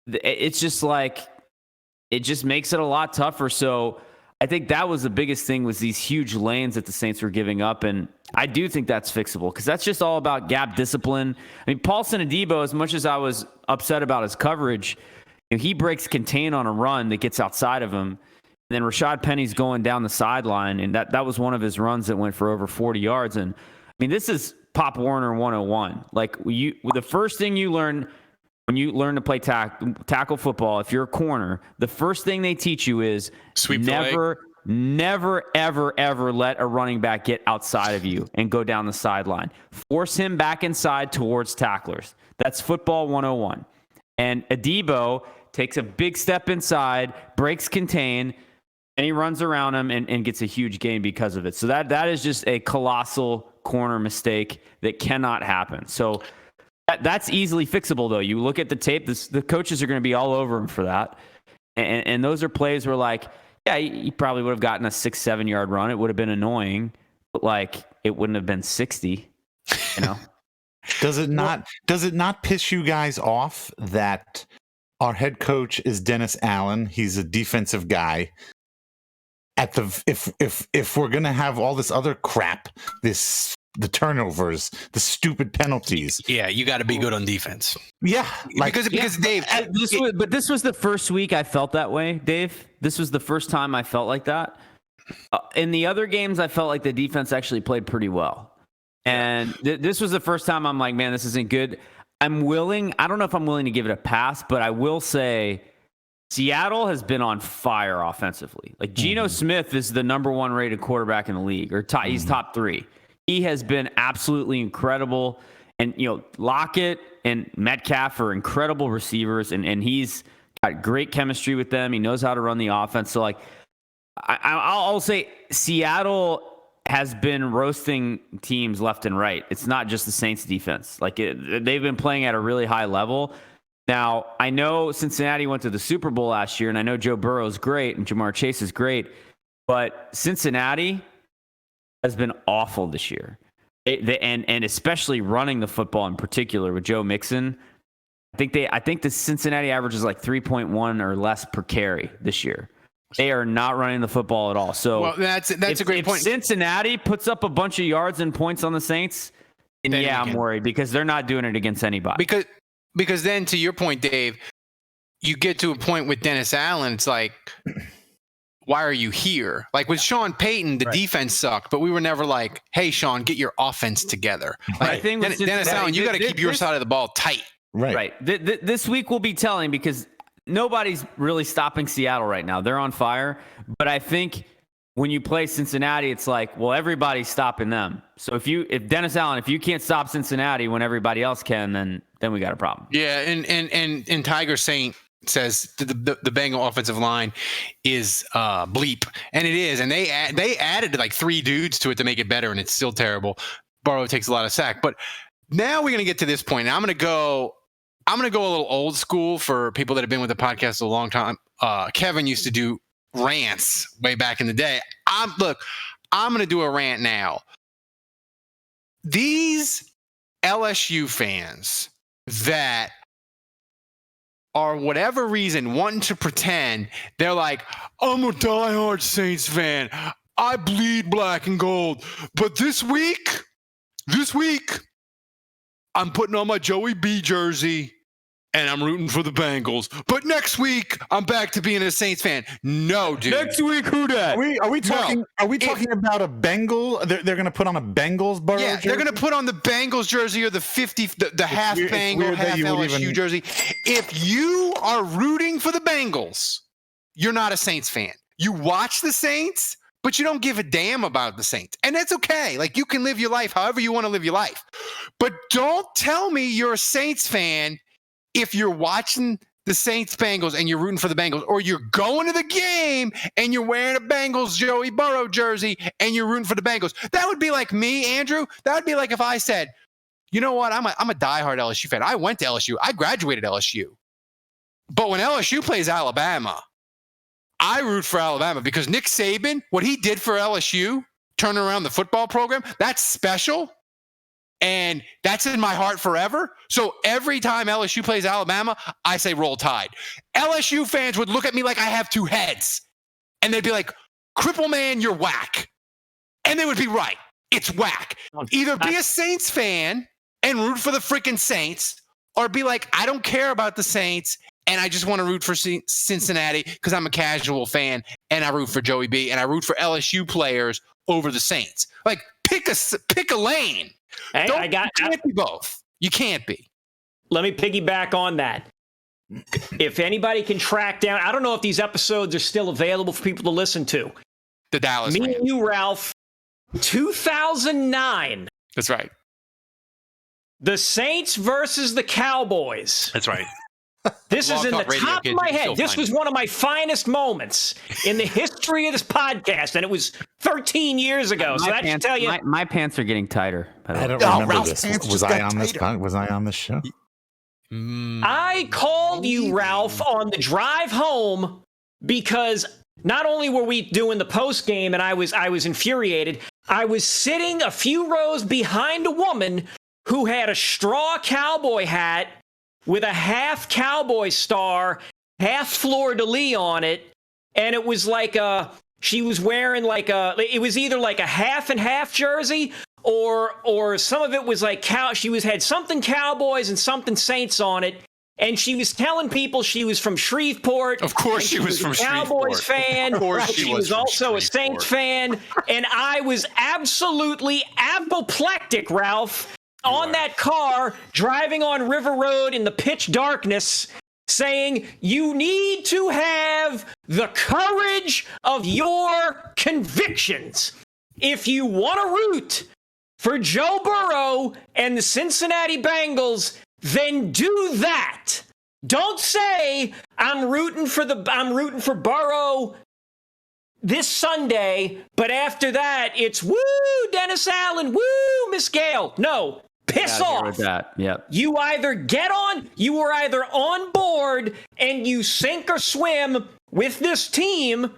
it's just it just makes it a lot tougher. So I think that was the biggest thing, was these huge lanes that the Saints were giving up. And I do think that's fixable, because that's just all about gap discipline. I mean, Paulson Adebo, as much as I was upset about his coverage, he breaks contain on a run that gets outside of him. And then Rashad Penny's going down the sideline, and that was one of his runs that went for over 40 yards. And I mean, this is Pop Warner 101. The first thing you learn when you learn to play tackle football, if you're a corner, the first thing they teach you is sweep never, ever let a running back get outside of you and go down the sideline. Force him back inside towards tacklers. That's football 101. And Adebo takes a big step inside, breaks contain, and he runs around him and gets a huge gain because of it. So that is just a colossal corner mistake that cannot happen. So that's easily fixable, though. You look at the tape, the coaches are going to be all over him for that. And those are plays where, he probably would have gotten a 6-7 yard run. It would have been annoying, but it wouldn't have been 60, Does it not piss you guys off that our head coach is Dennis Allen? He's a defensive guy. If we're gonna have all this other crap, the turnovers, the stupid penalties. Yeah, you got to be good on defense. Yeah, because Dave. This was the first week I felt that way, Dave. This was the first time I felt like that. In the other games, I felt like the defense actually played pretty well. And this was the first time I'm like, man, this isn't good. I don't know if I'm willing to give it a pass, but I will say Seattle has been on fire offensively. Geno Smith is the number 1 rated quarterback in the league, or he's top 3. He has been absolutely incredible. And, Lockett and Metcalf are incredible receivers, and he's got great chemistry with them. He knows how to run the offense. So, I'll say Seattle has been roasting teams left and right. It's not just the Saints defense. They've been playing at a really high level. Now, I know Cincinnati went to the Super Bowl last year, and I know Joe Burrow is great and Jamar Chase is great, but Cincinnati has been awful this year. And especially running the football in particular with Joe Mixon. I think the Cincinnati average is 3.1 or less per carry this year. They are not running the football at all. So that's a great point. If Cincinnati puts up a bunch of yards and points on the Saints, then I'm worried, because they're not doing it against anybody. because then to your point, Dave, you get to a point with Dennis Allen. It's like, why are you here? Like with Sean Payton, the defense sucked, but we were never like, hey, Sean, get your offense together. Like, Dennis Allen, you got to keep your side of the ball tight. Right. This week will be telling because nobody's really stopping Seattle right now. They're on fire. But I think when you play Cincinnati, it's like, well, everybody's stopping them. So if Dennis Allen, if you can't stop Cincinnati when everybody else can, then we got a problem. Yeah, and Tiger Saint says the Bengal offensive line is bleep, and it is, and they added like 3 dudes to it to make it better, and it's still terrible. Burrow takes a lot of sack, but now we're gonna get to this point. And I'm gonna go a little old school for people that have been with the podcast a long time. Kevin used to do rants way back in the day. I'm gonna do a rant now. These LSU fans that are whatever reason wanting to pretend they're like, I'm a diehard Saints fan. I bleed black and gold. But this week, I'm putting on my Joey B jersey and I'm rooting for the Bengals. But next week, I'm back to being a Saints fan. No, dude. Next week, who dat? Are we talking about a Bengal? They're going to put on a Bengals Burrow jersey? They're going to put on the Bengals jersey or the half Bengal, half LSU jersey. If you are rooting for the Bengals, you're not a Saints fan. You watch the Saints, but you don't give a damn about the Saints. And that's okay. Like, you can live your life however you want to live your life. But don't tell me you're a Saints fan if you're watching the Saints Bengals and you're rooting for the Bengals, or you're going to the game and you're wearing a Bengals Joey Burrow jersey and you're rooting for the Bengals. That would be like me, Andrew. That would be like if I said, you know what? I'm a diehard LSU fan. I went to LSU. I graduated LSU. But when LSU plays Alabama, I root for Alabama because Nick Saban, what he did for LSU, turning around the football program, that's special. And that's in my heart forever. So every time LSU plays Alabama, I say roll Tide. LSU fans would look at me like I have 2 heads. And they'd be like, Cripple Man, you're whack. And they would be right. It's whack. Either be a Saints fan and root for the freaking Saints, or be like, I don't care about the Saints and I just want to root for Cincinnati because I'm a casual fan and I root for Joey B and I root for LSU players over the Saints. Like, pick a lane. Hey, you can't be both. You can't be. Let me piggyback on that. If anybody can track down, I don't know if these episodes are still available for people to listen to. The Dallas Me and you, Ralph, 2009. That's right. The Saints versus the Cowboys. That's right. This is in the top of my head. This was one of my finest moments in the history of this podcast, and it was 13 years ago. So that should tell you. My pants are getting tighter. I don't remember this. Was I on this show? I called you, Ralph, on the drive home because not only were we doing the post game, and I was infuriated. I was sitting a few rows behind a woman who had a straw cowboy hat with a half cowboy star, half fleur-de-lis on it, and it was like she was wearing it was either like a half and half jersey, or some of it was like she had something Cowboys and something Saints on it, and she was telling people she was from Shreveport. Of course she was from Shreveport. Cowboys fan. Of course she was also a Saints fan, and I was absolutely apoplectic, Ralph, on that car, driving on River Road in the pitch darkness, saying, you need to have the courage of your convictions. If you want to root for Joe Burrow and the Cincinnati Bengals, then do that. Don't say, I'm rooting for Burrow this Sunday, but after that, it's woo, Dennis Allen, woo, Miss Gale. No. Piss off. With that. Yep. You are either on board and you sink or swim with this team,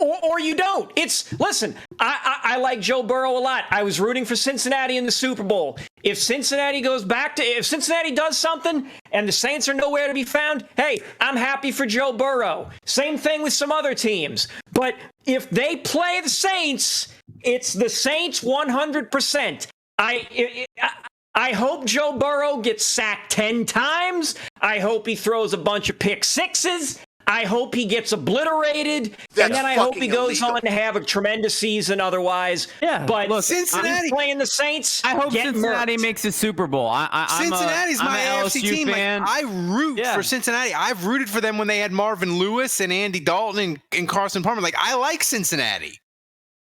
or you don't. Listen, I like Joe Burrow a lot. I was rooting for Cincinnati in the Super Bowl. If Cincinnati does something and the Saints are nowhere to be found, hey, I'm happy for Joe Burrow. Same thing with some other teams. But if they play the Saints, it's the Saints 100%. I hope Joe Burrow gets sacked 10 times. I hope he throws a bunch of pick sixes. I hope he gets obliterated. And then I hope he goes on to have a tremendous season otherwise. Yeah, but look, Cincinnati playing the Saints. I hope Cincinnati makes a Super Bowl. Cincinnati's my AFC team. Fan. Like, I root for Cincinnati. I've rooted for them when they had Marvin Lewis and Andy Dalton and Carson Palmer. Like, I like Cincinnati.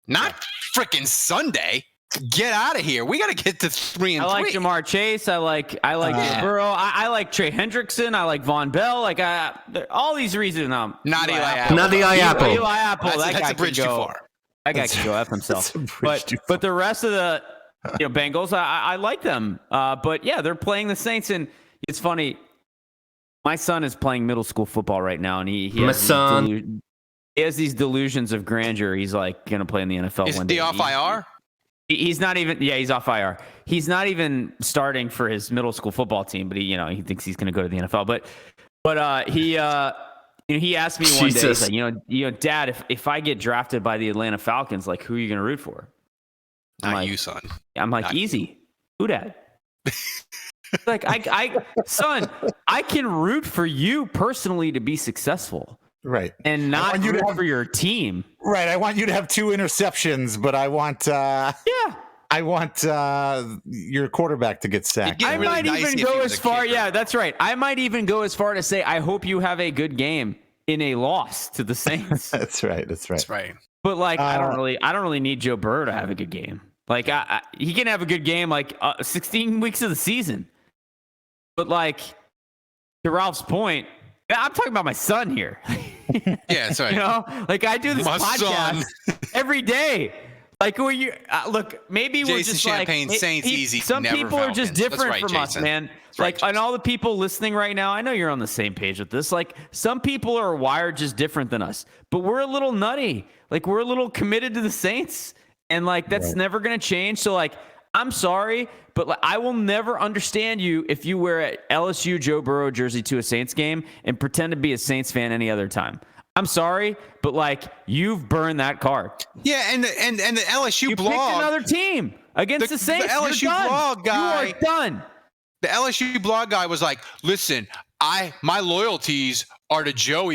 Not freaking Sunday. Get out of here. We got to get to 3-3. I like Jamar Chase. I like Joe Burrow. I like Trey Hendrickson. I like Von Bell. Like all these reasons. Not Eli Apple. Not Eli Apple. Eli Apple. That's a bridge too far. That guy can go F himself. But the rest of the Bengals, I like them. But yeah, they're playing the Saints, and it's funny. My son is playing middle school football right now, and he has these delusions of grandeur. He's like going to play in the NFL one day. Is he off IR? He's not even. Yeah, he's off IR. He's not even starting for his middle school football team, but he thinks he's going to go to the NFL. But he asked me one day, he's like, Dad, if I get drafted by the Atlanta Falcons, like, who are you going to root for? Not you, son. I'm like, easy. Who, Dad? Like, son, I can root for you personally to be successful. Right. And not root for your team. Right. I want you to have 2 interceptions, but I want your quarterback to get sacked. I might even go as far. Yeah, that's right. I might even go as far to say, I hope you have a good game in a loss to the Saints. That's right. But like, I don't really need Joe Burrow to have a good game. Like, he can have a good game like 16 weeks of the season. But like, to Ralph's point, I'm talking about my son here. Yeah, that's right. Like, I do this podcast every day. Like, when you look, maybe we're Jason just Champagne, like Saints easy. Some people are just different from us, Jason. man. That's like, right, and all the people listening right now, I know you're on the same page with this. Like, some people are wired just different than us, but we're a little nutty. Like, we're a little committed to the Saints, and like that's never gonna change. So like, I'm sorry, but like, I will never understand you if you wear an LSU Joe Burrow jersey to a Saints game and pretend to be a Saints fan any other time. I'm sorry, but like, you've burned that card. Yeah, and the LSU blog. You picked another team against the Saints. The LSU blog guy. You are done. The LSU blog guy was like, "Listen, my loyalties are to Joe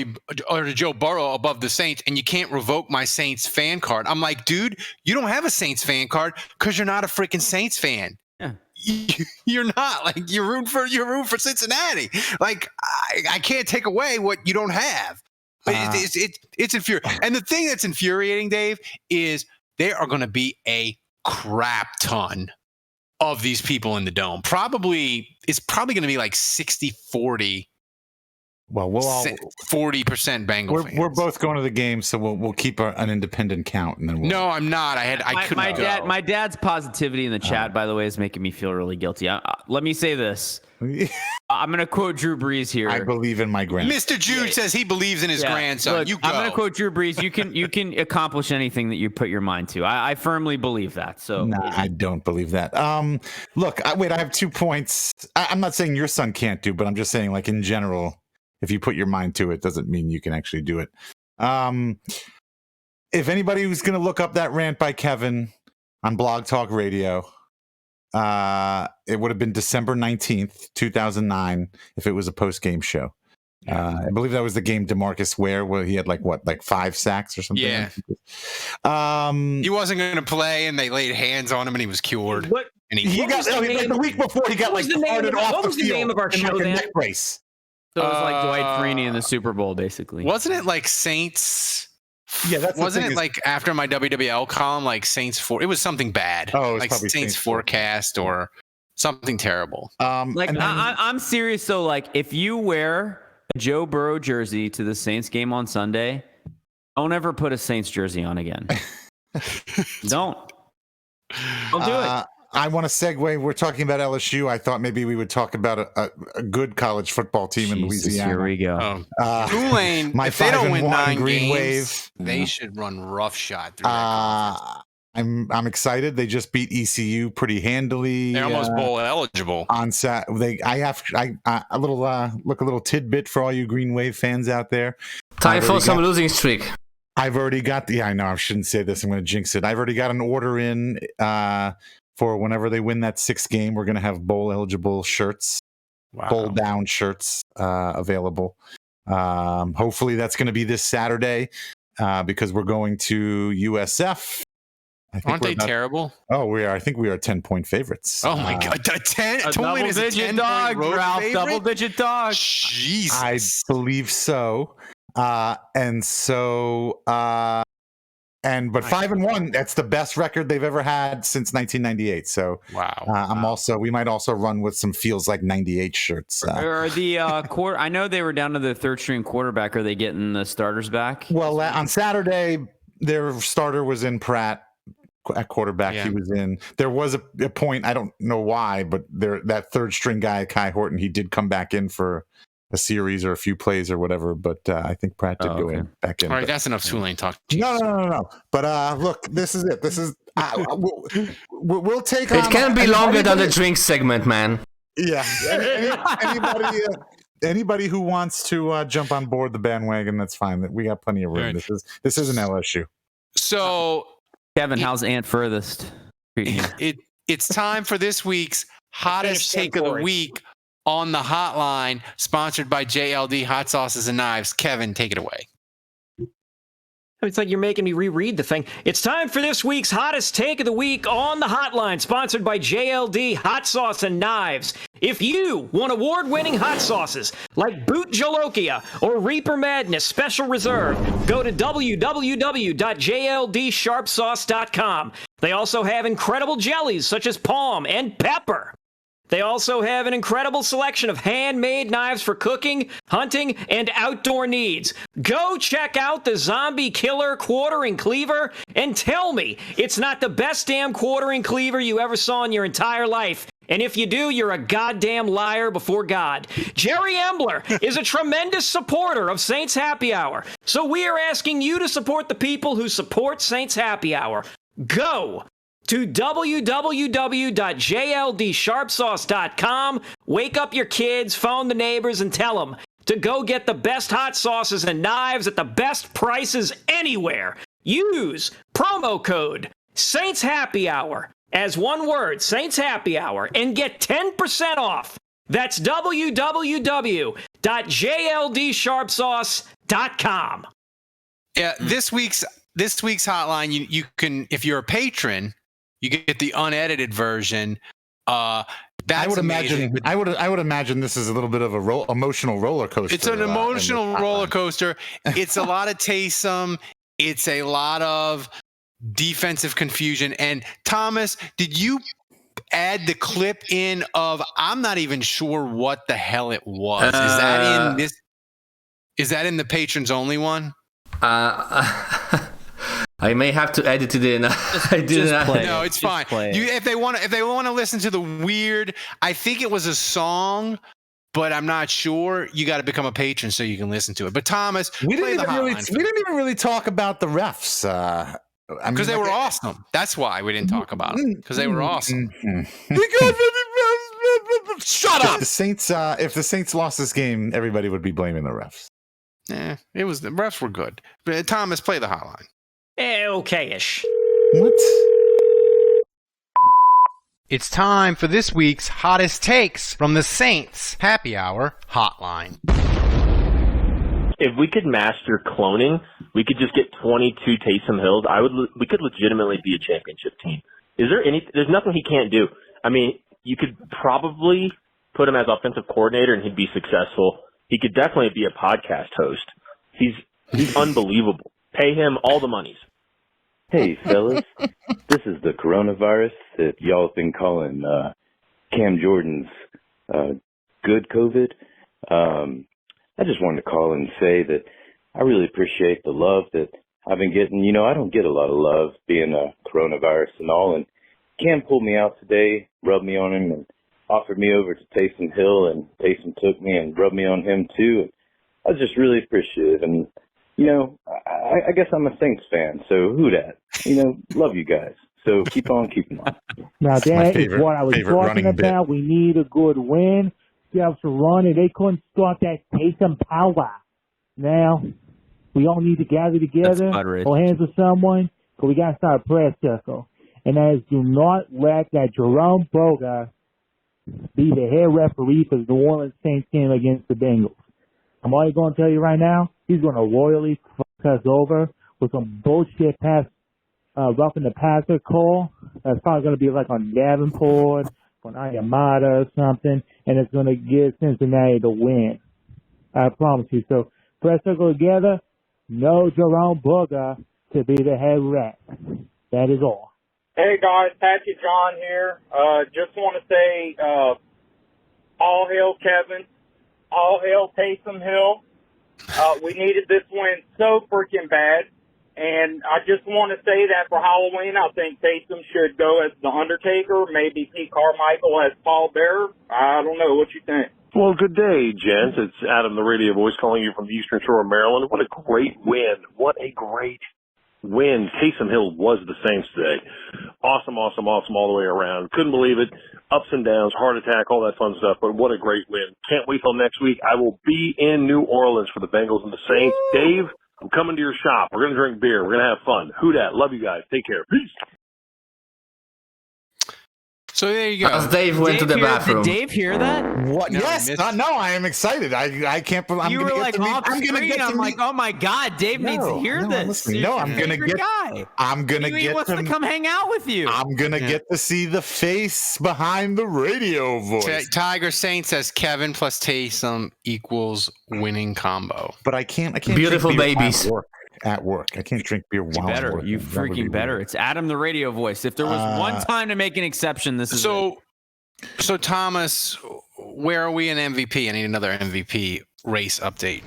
Burrow above the Saints, and you can't revoke my Saints fan card." I'm like, dude, you don't have a Saints fan card because you're not a freaking Saints fan. Yeah. You're not. Like, you're rooting for Cincinnati. Like, I can't take away what you don't have. But it's infuriating. And the thing that's infuriating, Dave, is there are going to be a crap ton of these people in the dome. It's probably going to be like 60-40. Well, we'll all 40% Bengals fans. We're both going to the game, so we'll keep an independent count, and then No, I'm not. I couldn't go. My dad's positivity in the chat, by the way, is making me feel really guilty. Let me say this. I'm going to quote Drew Brees here. I believe in my grandson. Mr. Jude says he believes in his grandson. Look, you go. I'm going to quote Drew Brees. You can accomplish anything that you put your mind to. I firmly believe that. So I don't believe that. Look, I have 2 points. I'm not saying your son can't do, but I'm just saying, like, in general, if you put your mind to it, doesn't mean you can actually do it. If anybody who's going to look up that rant by Kevin on Blog Talk Radio, it would have been December 19th, 2009, if it was a post-game show. I believe that was the game DeMarcus Ware, where he had like 5 sacks or something. Yeah. He wasn't going to play, and they laid hands on him, and he was cured. And he got the week before he got carted off the field. What was the name of our show then? Neck brace. So it was like Dwight Freeney in the Super Bowl, basically. Wasn't it like Saints? Yeah, wasn't it like after my WWL column, like Saints for? It was something bad. Oh, it was like probably Saints forecast or something terrible. I'm serious. So like, if you wear a Joe Burrow jersey to the Saints game on Sunday, don't ever put a Saints jersey on again. Don't do it. I want to segue. We're talking about LSU. I thought maybe we would talk about a good college football team in Louisiana. Here we go. Tulane, if they don't win 9 Green games, they should run roughshod through that. I'm excited. They just beat ECU pretty handily. They're almost bowl eligible. On Sat, a little tidbit for all you Green Wave fans out there. Time for some losing streak. I've already got I know I shouldn't say this. I'm going to jinx it. I've already got an order in for whenever they win that 6th game. We're going to have bowl-eligible shirts, bowl-down shirts available. Hopefully that's going to be this Saturday because we're going to USF. Aren't they terrible? Oh, we are. I think we are 10-point favorites. Oh my God, a double-digit dog, Ralph. Double-digit dog. Jesus, I believe so. But 5-1. That's the best record they've ever had since 1998. So wow. We might also run with some feels like 98 shirts. Are the I know they were down to the 3rd-string quarterback. Are they getting the starters back? Well, on Saturday, their starter was in Pratt. At quarterback, he was in. There was a point, I don't know why, but that 3rd-string guy, Kai Horton, he did come back in for a series or a few plays or whatever. But I think Pratt did back in. All right, that's enough Tulane talk. No. But look, this is it. This is we'll take. It can be longer than the drink segment, man. Yeah. Anybody who wants to jump on board the bandwagon, that's fine. We got plenty of room. Right. This is an LSU. So. Kevin, how's Ant Furthest? It's time for this week's hottest take of the week on the hotline, sponsored by JLD Hot Sauces and Knives. Kevin, take it away. It's like you're making me reread the thing. It's time for this week's hottest take of the week on the hotline, sponsored by JLD Hot Sauce and Knives. If you want award-winning hot sauces like Boot Jalokia or Reaper Madness Special Reserve, go to www.jldsharpsauce.com. They also have incredible jellies such as palm and pepper. They also have an incredible selection of handmade knives for cooking, hunting, and outdoor needs. Go check out the Zombie Killer Quartering Cleaver and tell me it's not the best damn quartering cleaver you ever saw in your entire life. And if you do, you're a goddamn liar before God. Jerry Embler is a tremendous supporter of Saints Happy Hour. So we are asking you to support the people who support Saints Happy Hour. Go to www.jldsharpsauce.com. Wake up your kids, phone the neighbors, and tell them to go get the best hot sauces and knives at the best prices anywhere. Use promo code Saints Happy Hour as one word, Saints Happy Hour, and get 10% off. That's www.jldsharpsauce.com. Yeah, this week's hotline, you can, if you're a patron, you get the unedited version. That's I would amazing. imagine. I would imagine this is a little bit of a emotional roller coaster. It's an emotional roller coaster. It's a lot of Taysom. It's a lot of defensive confusion. And Thomas, did you add the clip in of? I'm not even sure what the hell it was. Is that in this? Is that in the patrons only one? I may have to edit it in. I didn't. No, it's fine. If they want to listen to the weird, I think it was a song, but I'm not sure. You got to become a patron so you can listen to it. But Thomas, we didn't even really talk about the refs. Because they were awesome. That's why we didn't talk about them, because they were awesome. Shut up. If the Saints lost this game, everybody would be blaming the refs. The refs were good. But Thomas, play the hotline. Okay-ish. What? It's time for this week's hottest takes from the Saints Happy Hour Hotline. If we could master cloning, we could just get 22 Taysom Hills. We could legitimately be a championship team. There's nothing he can't do. I mean, you could probably put him as offensive coordinator and he'd be successful. He could definitely be a podcast host. He's unbelievable. Pay him all the monies. Hey, fellas. This is the coronavirus that y'all have been calling Cam Jordan's good COVID. I just wanted to call and say that I really appreciate the love that I've been getting. You know, I don't get a lot of love being a coronavirus and all. And Cam pulled me out today, rubbed me on him, and offered me over to Taysom Hill. And Taysom took me and rubbed me on him, too. And I was just really appreciative. And you know, I guess I'm a Saints fan, so who dat? You know, love you guys. So keep on keeping on. Now, that is what I was talking about. We need a good win. You have to run, and they couldn't start that Taysom power. Now, we all need to gather together, hold hands with someone, because we got to start a prayer circle. and that is do not let that Jerome Boga be the head referee for the New Orleans Saints game against the Bengals. I'm already going to tell you right now, he's going to royally fuck us over with some bullshit roughing the passer call. That's probably going to be like on Davenport, on Ayamada or something, and it's going to give Cincinnati the win. I promise you. So, let's circle together. No Jerome Boga to be the head ref. That is all. Hey guys, hatchetjon here. Just want to say, all hail Kevin, all hail Taysom Hill. We needed this win so freaking bad, and I just want to say that for Halloween, I think Taysom should go as the Undertaker, maybe Pete Carmichael as Paul Bearer. I don't know, what you think? Well, good day, gents. It's Adam, the radio voice, calling you from the Eastern Shore of Maryland. What a great win. What a great win. Taysom Hill was the Saints today. Awesome all the way around. Couldn't believe it. Ups and downs, heart attack, all that fun stuff, but what a great win. Can't wait till next week. I will be in New Orleans for the Bengals and the Saints. Dave, I'm coming to your shop. We're going to drink beer. We're going to have fun. Who dat? Love you guys. Take care. Peace. So there you go. As Dave went to the bathroom. Did Dave hear that? What? No, yes. No, I am excited. I can't believe you were like off screen. I'm like, oh my God, Dave needs to hear this. No, I'm gonna get. I'm gonna get. He wants to come hang out with you. I'm gonna get to see the face behind the radio voice. Tiger Saint says Kevin plus Taysom equals winning combo. But I can't. Beautiful babies. At work. I can't drink beer while I'm working. You freaking better. It's Adam the radio voice. If there was one time to make an exception, this is it. So Thomas, where are we in MVP? I need another MVP race update.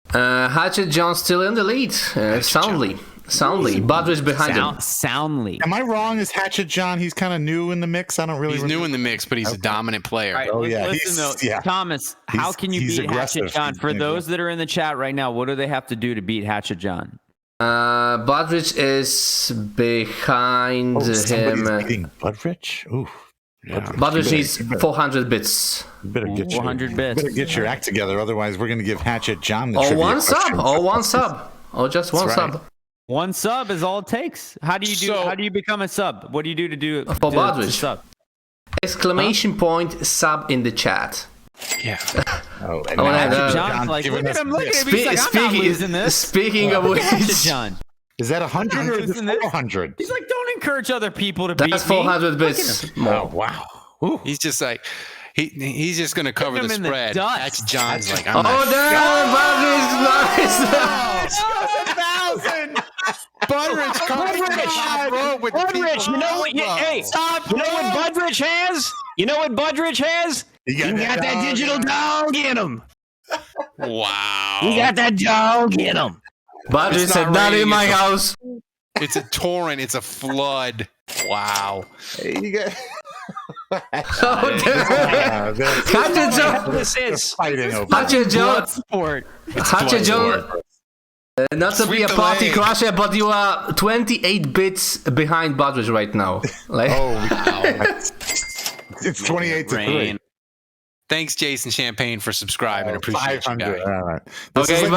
hatchetjon still in the lead. Soundly. Budrich behind him. Soundly. Am I wrong? Is hatchetjon? He's kind of new in the mix. I don't really. He's new in the mix, but he's a dominant player. Right, listen though, Thomas. How can you beat hatchetjon? For those that are in the chat right now, what do they have to do to beat hatchetjon? Budrich is behind him. Beating Budrich? Ooh. Yeah. Budrich needs 400 bits. You better get 400 bits. Better get your act together, otherwise we're going to give hatchetjon the trivia one question. One sub. Oh, just one sub. One sub is all it takes. How do you do? How do you become a sub? What do you do to do for Budrich? Sub? Exclamation point sub in the chat. Yeah. Oh, and John's like, look at him. He's like, I'm not losing this. Speaking of which, John. Is that 100 or is it 400? He's like, don't encourage other people to beat me. That's 400 bits. Oh, wow. Ooh. He's just like, he's just going to cover the spread. That's John's like, damn, Budrich, nice. Budrich, you know what? Budrich has? You know what Budrich has? He got that digital dog in him. Wow. He got that dog in him. Budrich said, not in my house. It's a torrent. It's a flood. Wow. Hey, you got... hatchetjon, not to be a party crasher, but you are 28 bits behind Budrich right now. Like, it's 28-3. Thanks, Jason Champagne, for subscribing. Appreciate you guys. All right. This is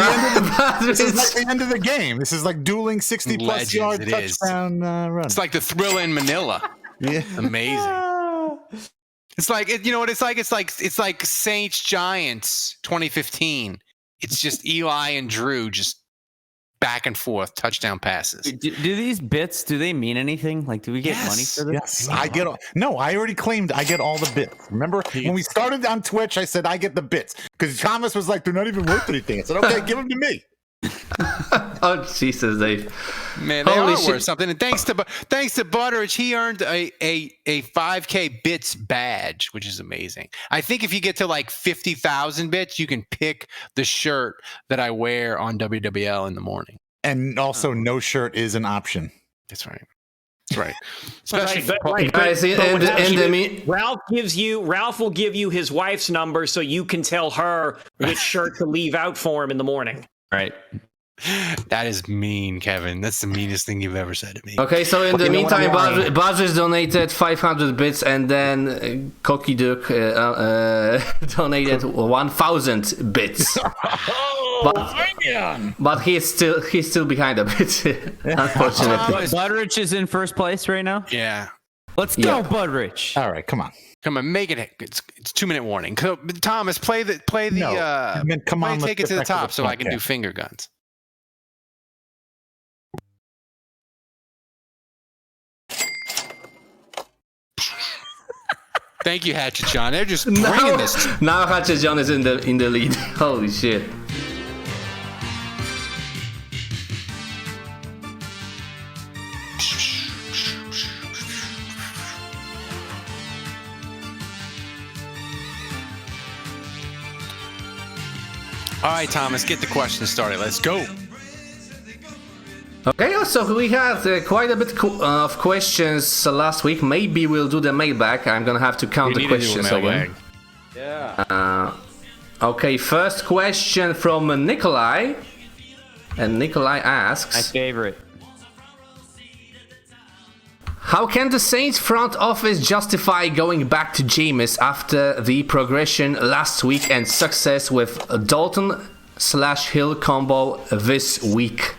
like the end of the game. This is like dueling 60-plus yard touchdown run. It's like the Thrilla in Manila. Yeah, amazing. It's like it's like Saints Giants 2015. It's just Eli and Drew just back and forth touchdown passes. Do these bits, do they mean anything? Like, do we get money for this? Yes, I get. No, I already claimed I get all the bits. Remember when we started on Twitch? I said I get the bits because Thomas was like, "They're not even worth anything." I said, "Okay, give them to me." Oh Jesus, Dave! Man, they are worth something. And thanks to Budrich, he earned a 5K bits badge, which is amazing. I think if you get to like 50,000 bits, you can pick the shirt that I wear on WWL in the morning. And also, no shirt is an option. That's right. That's right. Especially Ralph will give you his wife's number so you can tell her which shirt to leave out for him in the morning. Right. That is mean, Kevin. That's the meanest thing you've ever said to me. Okay, so in the meantime, Budrich donated 500 bits, and then Cocky Duck donated 1,000 bits. But he's still behind a bit, unfortunately. Budrich is in first place right now. Yeah. Let's go, Budrich. All right, come on, make it. It's 2-minute warning. So, Thomas, play the. come on, take it to the top so I can do finger guns. Thank you, hatchetjon. They're just bringing this. Now hatchetjon is in the lead. Holy shit. All right, Thomas, get the questions started. Let's go. Okay, so we had quite a bit of questions last week. Maybe we'll do the mailbag. I'm gonna have to count the questions again. Yeah. Okay, first question from Nikolai. And Nikolai asks... My favorite. How can the Saints front office justify going back to Jameis after the progression last week and success with Dalton/Hill combo this week?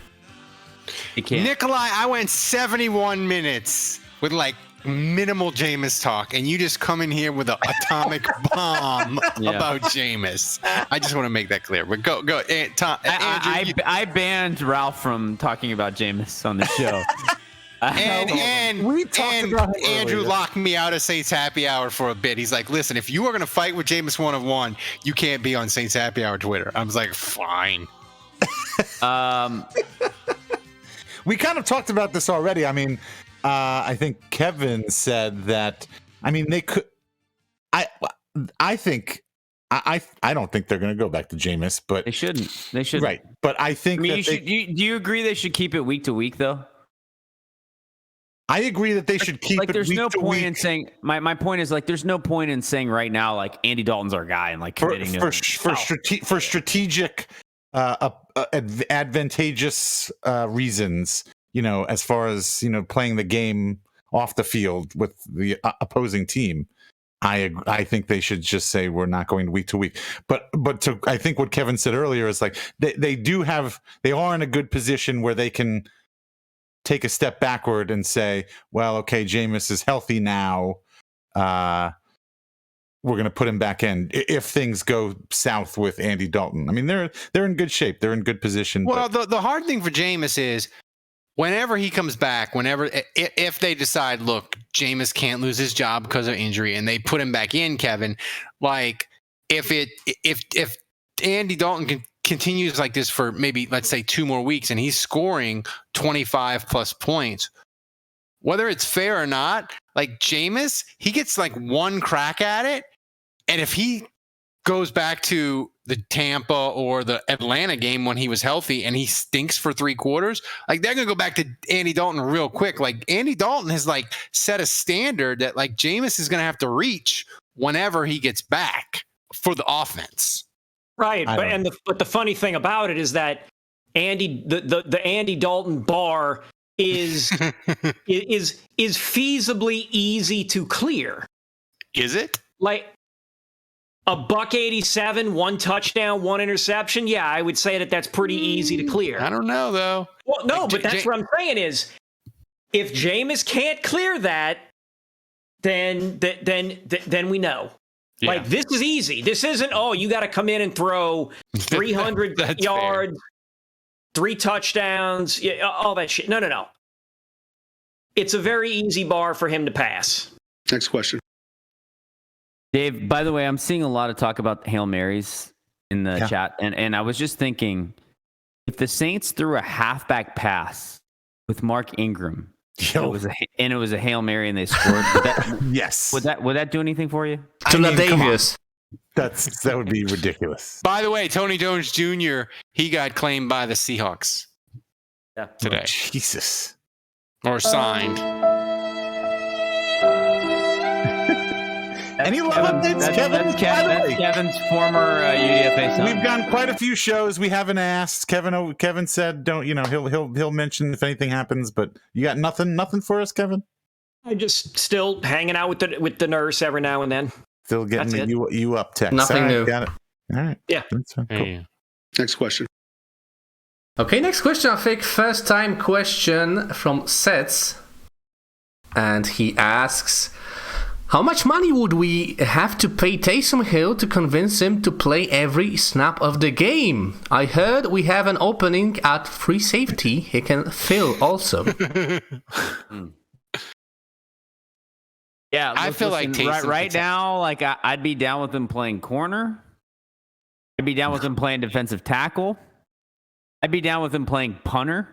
Nikolai, I went 71 minutes with like minimal Jameis talk, and you just come in here with an atomic bomb about Jameis. I just want to make that clear. But go, Tom. I banned Ralph from talking about Jameis on the show. And we talked about Andrew locked me out of Saints Happy Hour for a bit. He's like, listen, if you are going to fight with Jameis 1-of-1, you can't be on Saints Happy Hour Twitter. I was like, fine. We kind of talked about this already. I mean, I think Kevin said that. I mean, they could. I think. I don't think they're going to go back to Jameis, but they shouldn't. They shouldn't. Right, but I think. Do you agree they should keep it week to week though? I agree that they should keep it there's week no to point week. in saying my point is like there's no point in saying right now like Andy Dalton's our guy and like committing to him. For strategic advantageous reasons, you know, as far as, you know, playing the game off the field with the opposing team, I think they should just say we're not going week to week. But I think what Kevin said earlier is like they are in a good position where they can take a step backward and say, well, okay, Jameis is healthy now. We're going to put him back in if things go south with Andy Dalton. I mean, they're in good shape. They're in good position. Well, the hard thing for Jameis is whenever he comes back, if they decide, look, Jameis can't lose his job because of injury and they put him back in, Kevin, like if Andy Dalton continues like this for maybe, let's say, 2 more weeks and he's scoring 25 plus points, whether it's fair or not, like Jameis, he gets like one crack at it. And if he goes back to the Tampa or the Atlanta game when he was healthy and he stinks for 3 quarters, like they're going to go back to Andy Dalton real quick. Like Andy Dalton has like set a standard that like Jameis is going to have to reach whenever he gets back for the offense. Right. But the funny thing about it is that the Andy Dalton bar is feasibly easy to clear. Is it? Like $187, 1 touchdown, 1 interception. Yeah, I would say that's pretty easy to clear. I don't know though. Well, no, but that's what I'm saying is if Jameis can't clear that, then we know. Yeah. Like this is easy. This isn't, you got to come in and throw 300 yards, 3 touchdowns, all that shit. No. It's a very easy bar for him to pass. Next question. Dave, by the way, I'm seeing a lot of talk about Hail Marys in the chat. And I was just thinking, if the Saints threw a halfback pass with Mark Ingram, and it was a Hail Mary and they scored, yes. Would that do anything for you? To Latavius. That would be ridiculous. By the way, Tony Jones Jr., he got claimed by the Seahawks today. Jesus. Or signed. Any love updates, Kevin? That's Kevin's former UDFA son. We've gone quite a few shows. We haven't asked Kevin. Kevin said, "Don't he'll mention if anything happens." But you got nothing for us, Kevin? I'm just still hanging out with the nurse every now and then. Still getting the you up text. Nothing new. Got it. All right. Yeah. That's fine. Cool. Yeah. Next question. Okay, next question. I think first time question from Sets, and he asks, how much money would we have to pay Taysom Hill to convince him to play every snap of the game? I heard we have an opening at free safety. He can fill also. Yeah, I feel like Taysom right now, like I'd be down with him playing corner. I'd be down with him playing defensive tackle. I'd be down with him playing punter.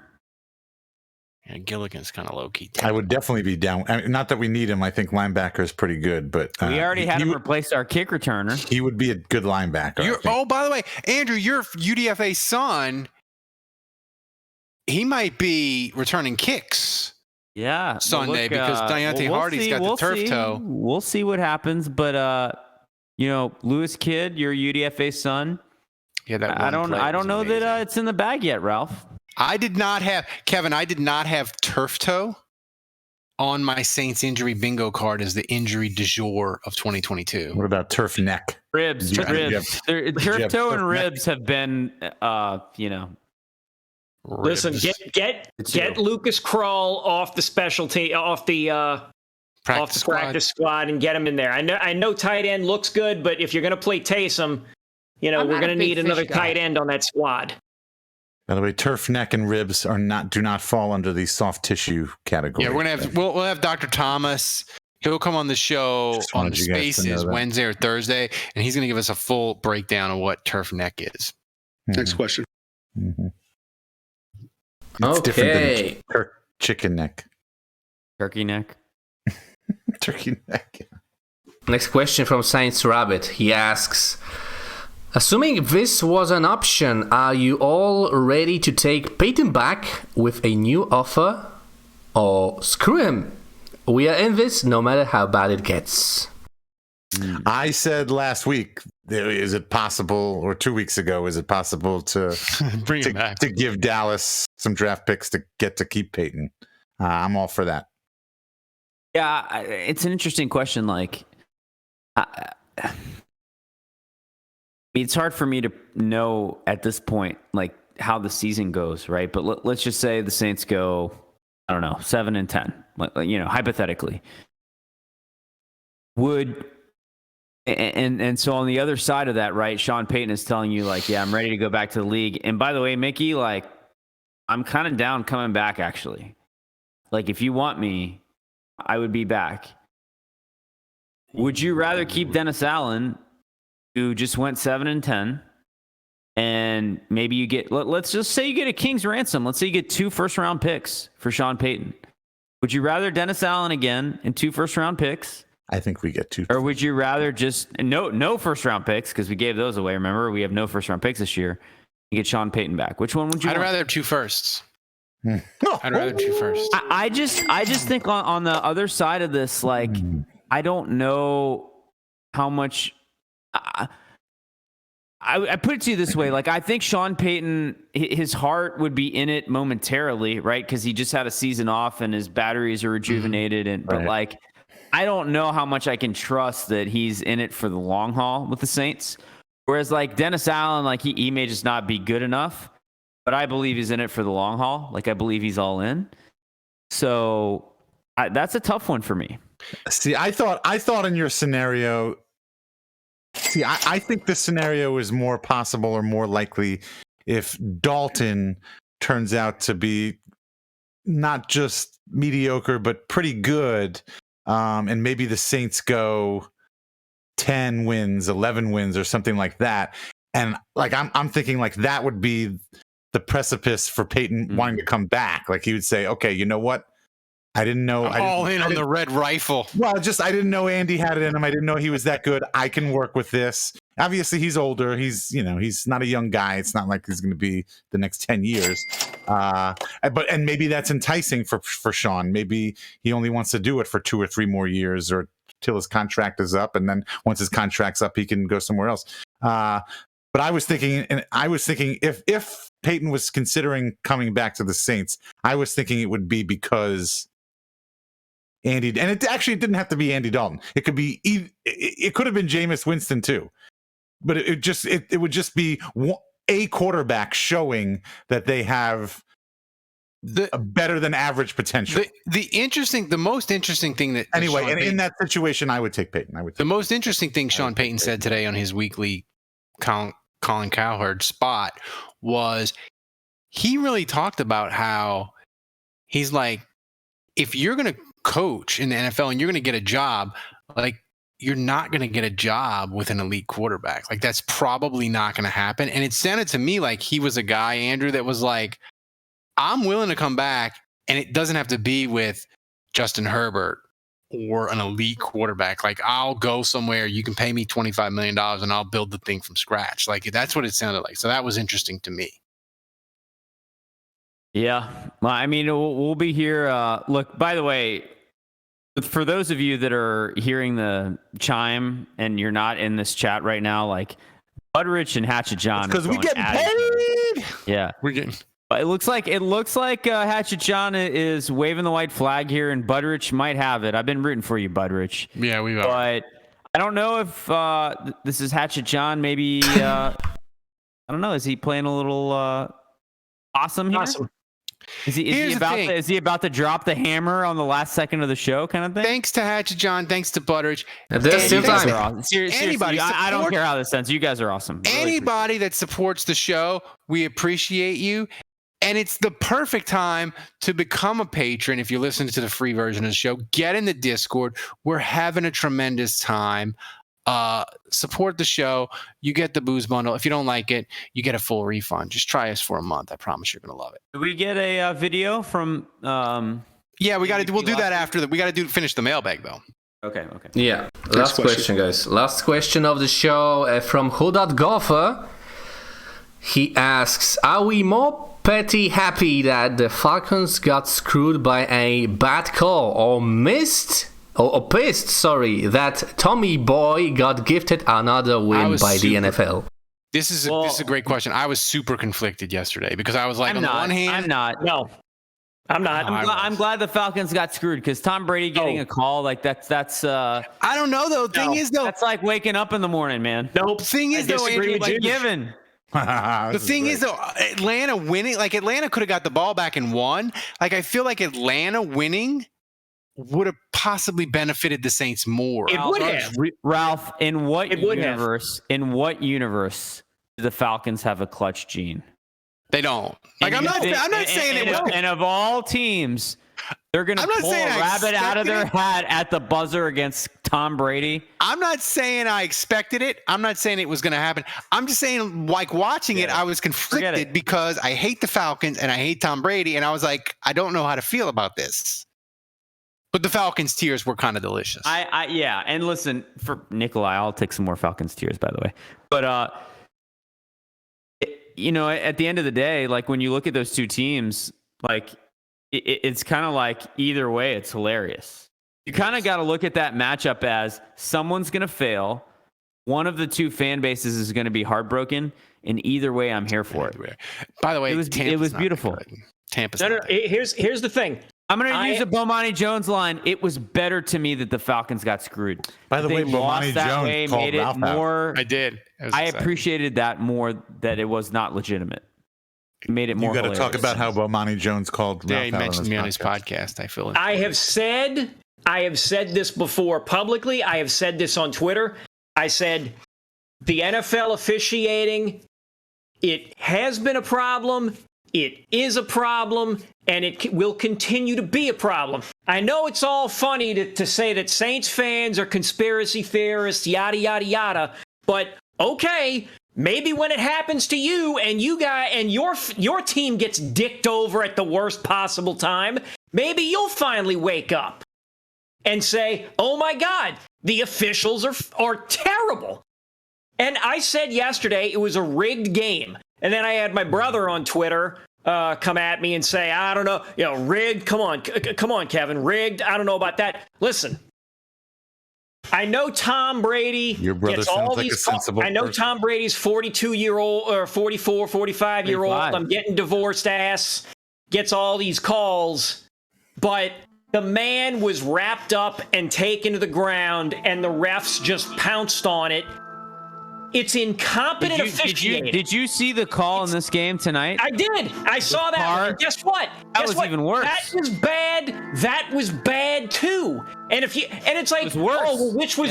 Yeah, Gilligan's kind of low key. I would definitely be down. I mean, not that we need him. I think linebacker is pretty good, but we already had him replace our kick returner. He would be a good linebacker. Oh, by the way, Andrew, your UDFA son, he might be returning kicks. Yeah, Sunday because Deontay Hardy's got the turf toe. We'll see what happens, but Lewis Kidd, your UDFA son. Yeah, that I don't know amazing. that it's in the bag yet, Ralph. I did not have turf toe on my Saints injury bingo card as the injury du jour of 2022. What about turf neck? Ribs. Turf toe and ribs have been, Listen, get Lucas Krull off the specialty, off the practice squad, and get him in there. I know tight end looks good, but if you're going to play Taysom, we're going to need another tight end on that squad. By the way, turf neck and ribs do not fall under the soft tissue category. Yeah, we'll have Dr. Thomas. He'll come on the show on the Spaces Wednesday or Thursday, and he's going to give us a full breakdown of what turf neck is. Next question. Mm-hmm. It's different than chicken neck. Turkey neck. Turkey neck. Yeah. Next question from Science Rabbit. He asks, assuming this was an option, are you all ready to take Peyton back with a new offer? Or screw him? We are in this no matter how bad it gets. I said last week, is it possible, or 2 weeks ago, is it possible to bring him back, to give Dallas some draft picks to get to keep Peyton? I'm all for that. Yeah, it's an interesting question. Like, it's hard for me to know at this point, like, how the season goes, right? But let's just say the Saints go, I don't know, 7-10, hypothetically. And so on the other side of that, right, Sean Payton is telling you, like, yeah, I'm ready to go back to the league. And by the way, Mickey, like, I'm kind of down coming back, actually. Like, if you want me, I would be back. Would you rather keep Dennis Allen, who just went 7-10, and maybe you get, let's just say you get a king's ransom. Let's say you get 2 first-round picks for Sean Payton. Would you rather Dennis Allen again and 2 first-round picks? I think we get 2. Or would you rather just no first-round picks, because we gave those away, remember? We have no first-round picks this year. You get Sean Payton back. Which one would you want? I'd rather have 2 firsts. I'd rather 2 firsts. I just think on the other side of this, like, I don't know how much. I put it to you this way. Like, I think Sean Payton, his heart would be in it momentarily, right? Because he just had a season off and his batteries are rejuvenated. But, like, I don't know how much I can trust that he's in it for the long haul with the Saints. Whereas, like, Dennis Allen, like, he may just not be good enough. But I believe he's in it for the long haul. Like, I believe he's all in. So that's a tough one for me. See, I thought in your scenario. See, I think this scenario is more possible or more likely if Dalton turns out to be not just mediocre but pretty good, and maybe the Saints go 10 wins, 11 wins, or something like that. And like I'm thinking like that would be the precipice for Peyton wanting to come back. Like he would say, "Okay, you know what? I didn't know." All in on the red rifle. Well, I didn't know Andy had it in him. I didn't know he was that good. I can work with this. Obviously, he's older. He's not a young guy. It's not like he's going to be the next 10 years. But maybe that's enticing for Sean. Maybe he only wants to do it for 2 or 3 more years or till his contract is up, and then once his contract's up, he can go somewhere else. But I was thinking if Peyton was considering coming back to the Saints, I was thinking it would be because Andy, and it actually didn't have to be Andy Dalton. It could be, it could have been Jameis Winston too, but it would just be a quarterback showing that they have a better than average potential. The most interesting thing that anyway, and in that situation, I would take Peyton. The most interesting thing Sean Payton said today on his weekly Colin Cowherd spot was he really talked about how he's like, if you're going to coach in the NFL and you're going to get a job, like you're not going to get a job with an elite quarterback. Like that's probably not going to happen. And it sounded to me like he was a guy, Andrew, that was like, I'm willing to come back, and it doesn't have to be with Justin Herbert or an elite quarterback. Like I'll go somewhere, you can pay me $25 million and I'll build the thing from scratch. Like that's what it sounded like. So that was interesting to me. Yeah. Well, I mean, we'll be here. Look, by the way, for those of you that are hearing the chime and you're not in this chat right now, like Budrich and hatchetjon, because we get paid. Yeah. We're getting. But it looks like hatchetjon is waving the white flag here, and Budrich might have it. I've been rooting for you, Budrich. Yeah, we are. But I don't know if this is hatchetjon. Maybe I don't know. Is he playing a little awesome here? Awesome. Is he about to drop the hammer on the last second of the show, kind of thing? Thanks to hatchetjon. Thanks to Budrich. There's still time. Awesome. Seriously, I don't care how this sounds. You guys are awesome. Anybody that supports the show, we appreciate you. And it's the perfect time to become a patron. If you're listening to the free version of the show, get in the Discord. We're having a tremendous time. Support the show. You get the booze bundle. If you don't like it, you get a full refund. Just try us for a month. I promise you're going to love it. Do we get a video from? Yeah, we got to. We'll do that after that. We got to finish the mailbag though. Okay. Yeah. Last question, guys. Last question of the show from Who.Golfer. He asks, are we more petty happy that the Falcons got screwed by a bad call or pissed, that Tommy Boy got gifted another win by the NFL? This is a great question. I was super conflicted yesterday because I was like, on the one hand, I'm not. No, I'm not. I'm glad the Falcons got screwed because Tom Brady getting a call like that's. I don't know though. Thing is though, that's like waking up in the morning, man. Nope. Thing is though, Andrew, like given. The thing is though, Atlanta winning, like Atlanta could have got the ball back and won. Like I feel like Atlanta winning would have possibly benefited the Saints more. It would have. Ralph, in what universe do the Falcons have a clutch gene? They don't. Like I'm not saying it was. And of all teams, they're going to pull a rabbit out of their hat at the buzzer against Tom Brady. I'm not saying I expected it. I'm not saying it was going to happen. I'm just saying, like, watching it, I was conflicted because I hate the Falcons and I hate Tom Brady. And I was like, I don't know how to feel about this. But the Falcons tears were kind of delicious. Yeah. And listen, for Nikolai, I'll take some more Falcons tears, by the way. But, at the end of the day, like, when you look at those two teams, like, it's kind of like either way, it's hilarious. You kind of got to look at that matchup as someone's going to fail. One of the two fan bases is going to be heartbroken. And either way, I'm here for it. By the way, it was beautiful. Tampa's no. Here's the thing. I'm going to use a Bomani Jones line. It was better to me that the Falcons got screwed. By the way, Bomani Jones called Ralph out. I did. I appreciated that more, that it was not legitimate. It made it more. You got to talk about how Bomani Jones called Ralph he mentioned me on his podcast. I feel it. I have said this before publicly. I have said this on Twitter. I said the NFL officiating, it has been a problem. It is a problem, and it will continue to be a problem. I know it's all funny to say that Saints fans are conspiracy theorists, yada, yada, yada, but okay, maybe when it happens to you and your team gets dicked over at the worst possible time, maybe you'll finally wake up and say, oh my God, the officials are terrible. And I said yesterday it was a rigged game. And then I had my brother on Twitter come at me and say, I don't know, rigged. Come on, Kevin, rigged. I don't know about that. Listen, I know Tom Brady Your brother gets all sounds like these a sensible I know person. Tom Brady's 42-year-old or 44, 45-year-old. I'm getting divorced ass gets all these calls, but the man was wrapped up and taken to the ground, and the refs just pounced on it. It's incompetent officiating. Did you see the call in this game tonight? I did. I saw that one. And guess what? That was even worse. That was bad. That was bad too. And it's like, worse. oh, well, which was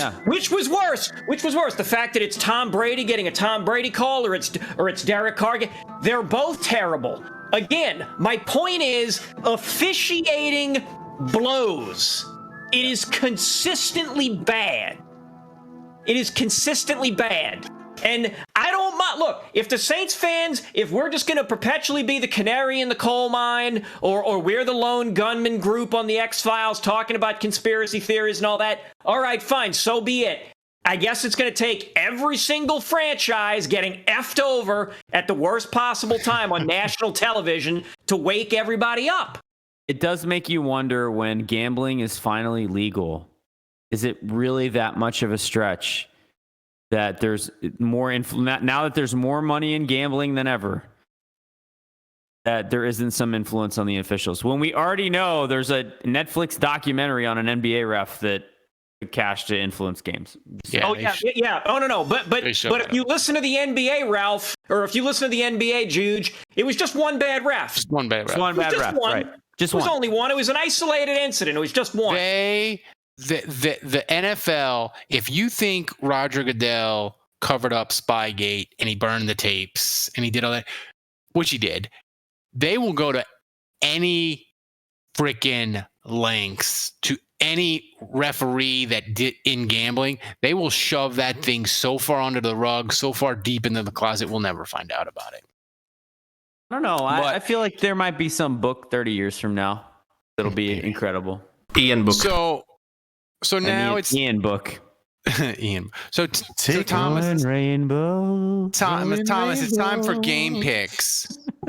worse? Which was worse? The fact that it's Tom Brady getting a Tom Brady call, or it's Derek Carr? They're both terrible. Again, my point is officiating blows. It is consistently bad. It is consistently bad. And I don't mind. Look, if the Saints fans, if we're just going to perpetually be the canary in the coal mine, or we're the lone gunman group on the X-Files talking about conspiracy theories and all that, all right, fine, so be it. I guess it's going to take every single franchise getting effed over at the worst possible time on national television to wake everybody up. It does make you wonder, when gambling is finally legal, is it really that much of a stretch that there's more now that there's more money in gambling than ever, that there isn't some influence on the officials, when we already know there's a Netflix documentary on an NBA ref that cash to influence games? Yeah. Oh no. But if you listen to the NBA, Ralph, or if you listen to the NBA, Juge, it was just one bad ref. Just one bad ref. One bad ref. Right. It was only one. It was an isolated incident. It was just one. The NFL, if you think Roger Goodell covered up Spygate and he burned the tapes and he did all that, which he did, they will go to any freaking lengths to any referee that did in gambling. They will shove that thing so far under the rug, so far deep into the closet, we'll never find out about it. I don't know. I feel like there might be some book 30 years from now that'll be incredible. Ian book. So now it's Ian book. Ian. So Thomas, rainbow. Thomas, it's time for game picks.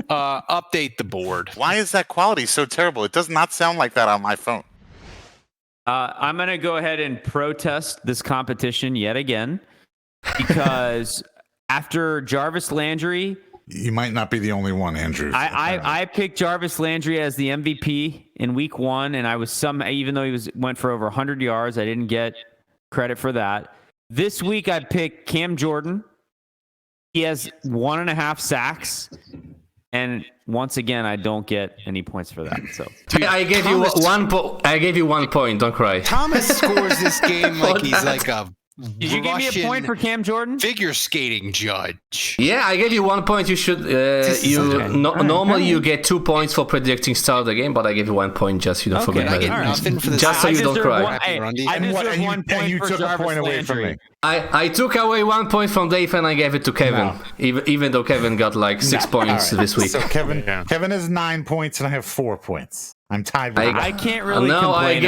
Update the board. Why is that quality so terrible? It does not sound like that on my phone. I'm going to go ahead and protest this competition yet again, because after Jarvis Landry, you might not be the only one, Andrew. I picked Jarvis Landry as the MVP in week 1, and I was even though he went for over 100 yards, I didn't get credit for that. This week I picked Cam Jordan. He has 1.5 sacks, and once again I don't get any points for that. So I gave you I gave you 1 point. Don't cry. Thomas scores this game like he's like a Did you give me a point for Cam Jordan? Figure skating judge. Yeah, I gave you 1 point. You should. Normally you get 2 points for predicting start of the game, but I gave you 1 point just so you don't forget. I get nothing for this. Just so you don't cry. I deserve 1 point and you for took Jarvis a point away Landry. from me. I took away 1 point from Dave and I gave it to Kevin, even though Kevin got like 6 points this week. So Kevin has 9 points and I have 4 points. I'm tied with I can't really complain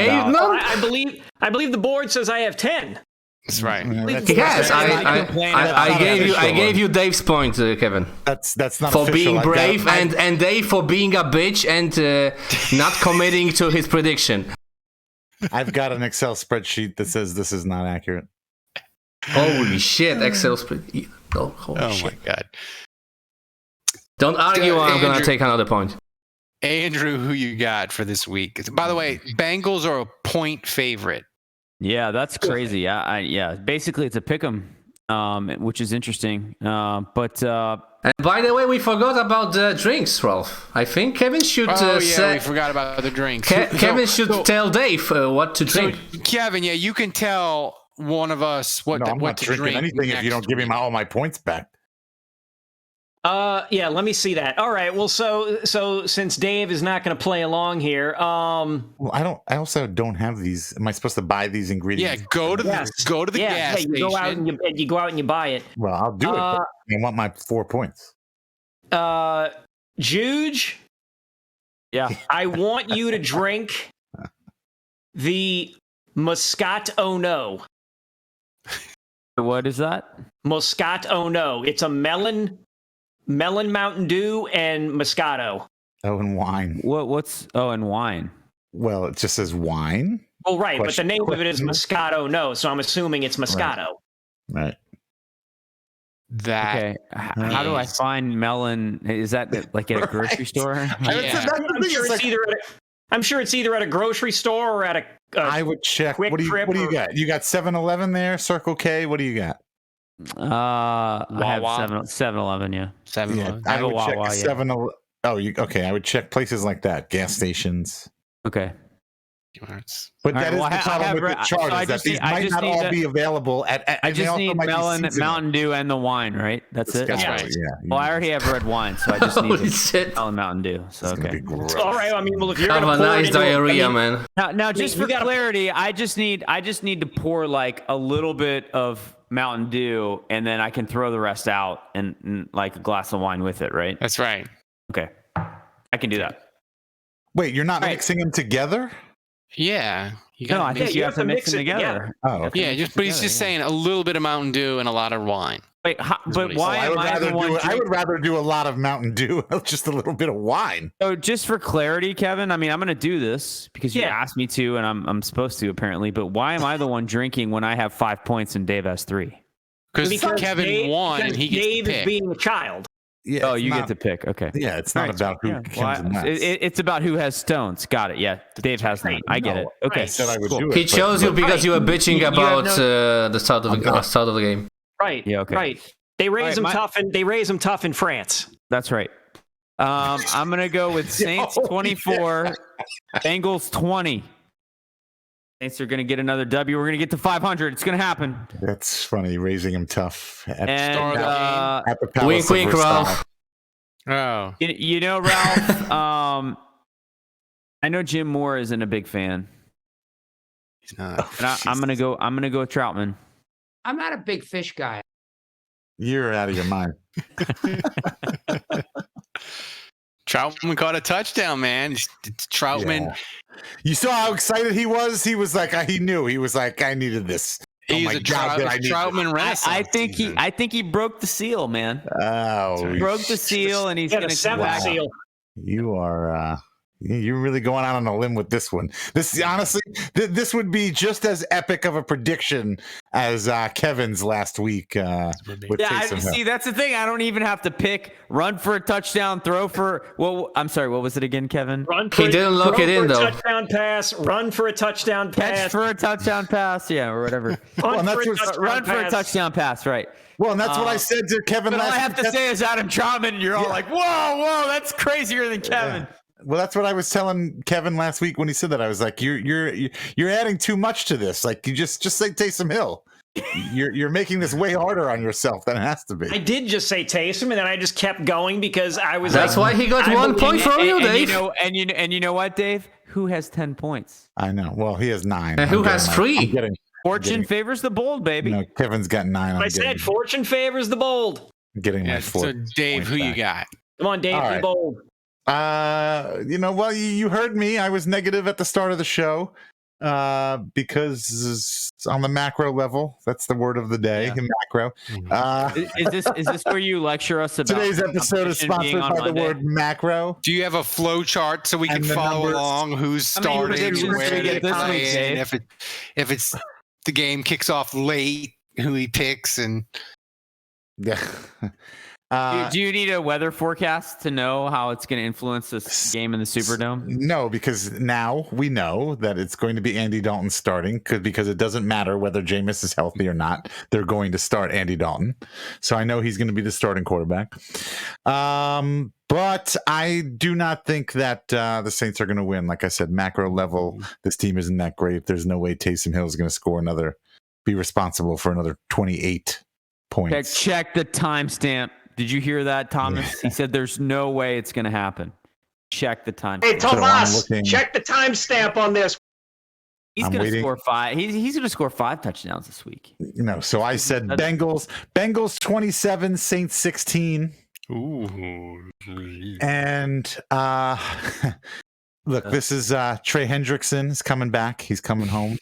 I believe the board says I have 10. That's right. Yes, I gave you Dave's point, Kevin. That's not for official. being brave and Dave for being a bitch and not committing to his prediction. I've got an Excel spreadsheet that says this is not accurate. Holy shit, Excel spreadsheet. Oh shit. My god. Don't argue or I'm gonna take another point. Andrew, who you got for this week? By the way, Bengals are a point favorite. Yeah, that's crazy. Yeah. Basically, it's a pick'em, which is interesting. And by the way, we forgot about the drinks, Ralph. I think Kevin should. We forgot about the drinks. Kevin should tell Dave what to drink. Kevin, you can tell one of us what to drink. Anything if you don't give me all my points back. Yeah, let me see that. All right. Well, so since Dave is not going to play along here, well, I also don't have these. Am I supposed to buy these ingredients? Yeah, go to the gas station. You go out and you buy it. Well, I'll do it. But I want my 4 points. Juge. Yeah. I want you to drink the Moscato No. What is that? Moscato No. It's a melon Mountain Dew and Moscato. Oh, and wine. And wine. Well, it just says wine. Well, right, but the name of it is Moscato No, so I'm assuming it's Moscato. Right. That. Okay. How do I find melon? Is that like at a grocery store? I'm sure it's either at a grocery store or at a. I would check. What do you got? You got 7-Eleven there, Circle K. What do you got? I have 7-Eleven. Yeah. 7-Eleven. I would check 7-Eleven. Oh, okay. I would check places like that, gas stations. Okay. But that is the problem with the chart, is that these might not all be available at. I just need melon, Mountain Dew, and the wine, right? That's it. That's right. Yeah. Well, I already have red wine, so I just need melon, Mountain Dew. So okay. All right. I mean, well, if you're Have gonna a nice diarrhea, man. Now, just for clarity, I just need to pour like a little bit of Mountain Dew, and then I can throw the rest out and like a glass of wine with it, right? That's right. Okay, I can do that. Wait, you're not mixing them together? Yeah. No, I think you have to mix them together. Oh, okay. Yeah, but he's just saying a little bit of Mountain Dew and a lot of wine. Wait, but why am I the one? I would rather do a lot of Mountain Dew, just a little bit of wine. So just for clarity, Kevin, I mean, I'm going to do this because you asked me to, and I'm supposed to apparently. But why am I the one drinking when I have 5 points and Dave has 3? Because Kevin won and he gets Dave to pick. is being a child. Yeah, oh, you get to pick. Okay. Yeah, it's not about who comes in last. It's about who has stones. Got it. Yeah, Dave has none. I get it. Okay. I said I would do it. He chose you because you were bitching about the start of the game. Right. Yeah. Okay. Right. They raise them tough, and they raise them tough in France. That's right. I'm gonna go with Saints 24, Bengals 20. Saints are gonna get another W. We're gonna get to 500. It's gonna happen. That's funny, raising him tough at And the Palace wink, of Versailles. Ralph. Oh. You know, Ralph. I know Jim Moore isn't a big fan. He's not. And I'm gonna go with Troutman. I'm not a big fish guy. You're out of your mind. Troutman caught a touchdown, man. Troutman. Yeah. You saw how excited he was? He was like, he knew. He was like, I needed this. He's a Troutman renaissance. I think he broke the seal, man. Oh, he broke the seal, and he's going to come back. Seal. You are. You're really going out on a limb with this one. This honestly, this would be just as epic of a prediction as Kevin's last week. With See, that's the thing. I don't even have to pick. Run for a touchdown, throw for. Well, I'm sorry. What was it again, Kevin? He didn't look it in though. Touchdown pass. Run for a touchdown pass. Catch for a touchdown pass. Yeah, or whatever. Run for a touchdown pass. Right. Well, and that's what I said to Kevin but last all I have to say is Adam Troutman, and you're all like, whoa, that's crazier than Kevin. Yeah. Well, that's what I was telling Kevin last week when he said that. I was like, you're adding too much to this. Like, you just say Taysom Hill. You're making this way harder on yourself than it has to be. I did just say Taysom, and then I just kept going because I was. That's why he got 1 point from you, Dave. And you know what, Dave? Who has 10 points? I know. Well, he has 9. And who has 3? Fortune favors the bold, baby. No, Kevin's got 9. I said fortune favors the bold. Getting my 4. So, Dave, who you got? Come on, Dave, be bold. Well, you heard me. I was negative at the start of the show because on the macro level, that's the word of the day, macro. Is this where you lecture us about today's episode is sponsored by the word macro? Do you have a flow chart so we can follow along who's starting, where they play, and if it's the game kicks off late, who he picks, and yeah. Do you need a weather forecast to know how it's going to influence this game in the Superdome? No, because now we know that it's going to be Andy Dalton starting because it doesn't matter whether Jameis is healthy or not. They're going to start Andy Dalton. So I know he's going to be the starting quarterback. But I do not think that the Saints are going to win. Like I said, macro level, this team isn't that great. There's no way Taysom Hill is going to score be responsible for another 28 points. Check the timestamp. Did you hear that, Thomas? Yeah. He said there's no way it's going to happen. Check the time. Hey, Tomas, check the timestamp on this. He's going to score 5. He's going to score 5 touchdowns this week. No, so I said Bengals 27, Saints 16. Ooh. And look, this is Trey Hendrickson is coming back. He's coming home.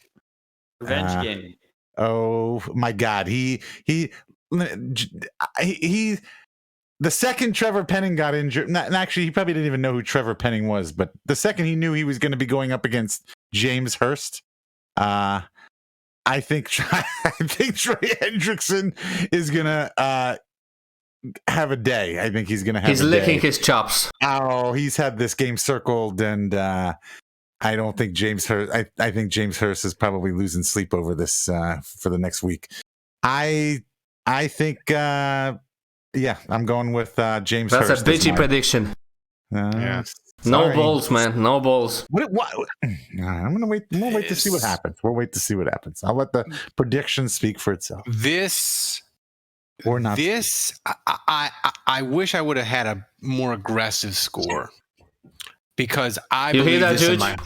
Revenge game. Oh my God, he. The second Trevor Penning got injured, and actually he probably didn't even know who Trevor Penning was, but the second he knew he was going to be going up against James Hurst, I think Trey Hendrickson is gonna have a day. I think he's gonna have. He's licking his chops. Oh, he's had this game circled, and I don't think James Hurst. I think James Hurst is probably losing sleep over this for the next week. I think. Yeah, I'm going with James Hurst. That's a bitchy prediction. Yeah. No balls, man. No balls. I'm gonna wait. We'll wait to see what happens. We'll wait to see what happens. I'll let the prediction speak for itself. This or not. This I wish I would have had a more aggressive score because I you believe hear that, this Judge?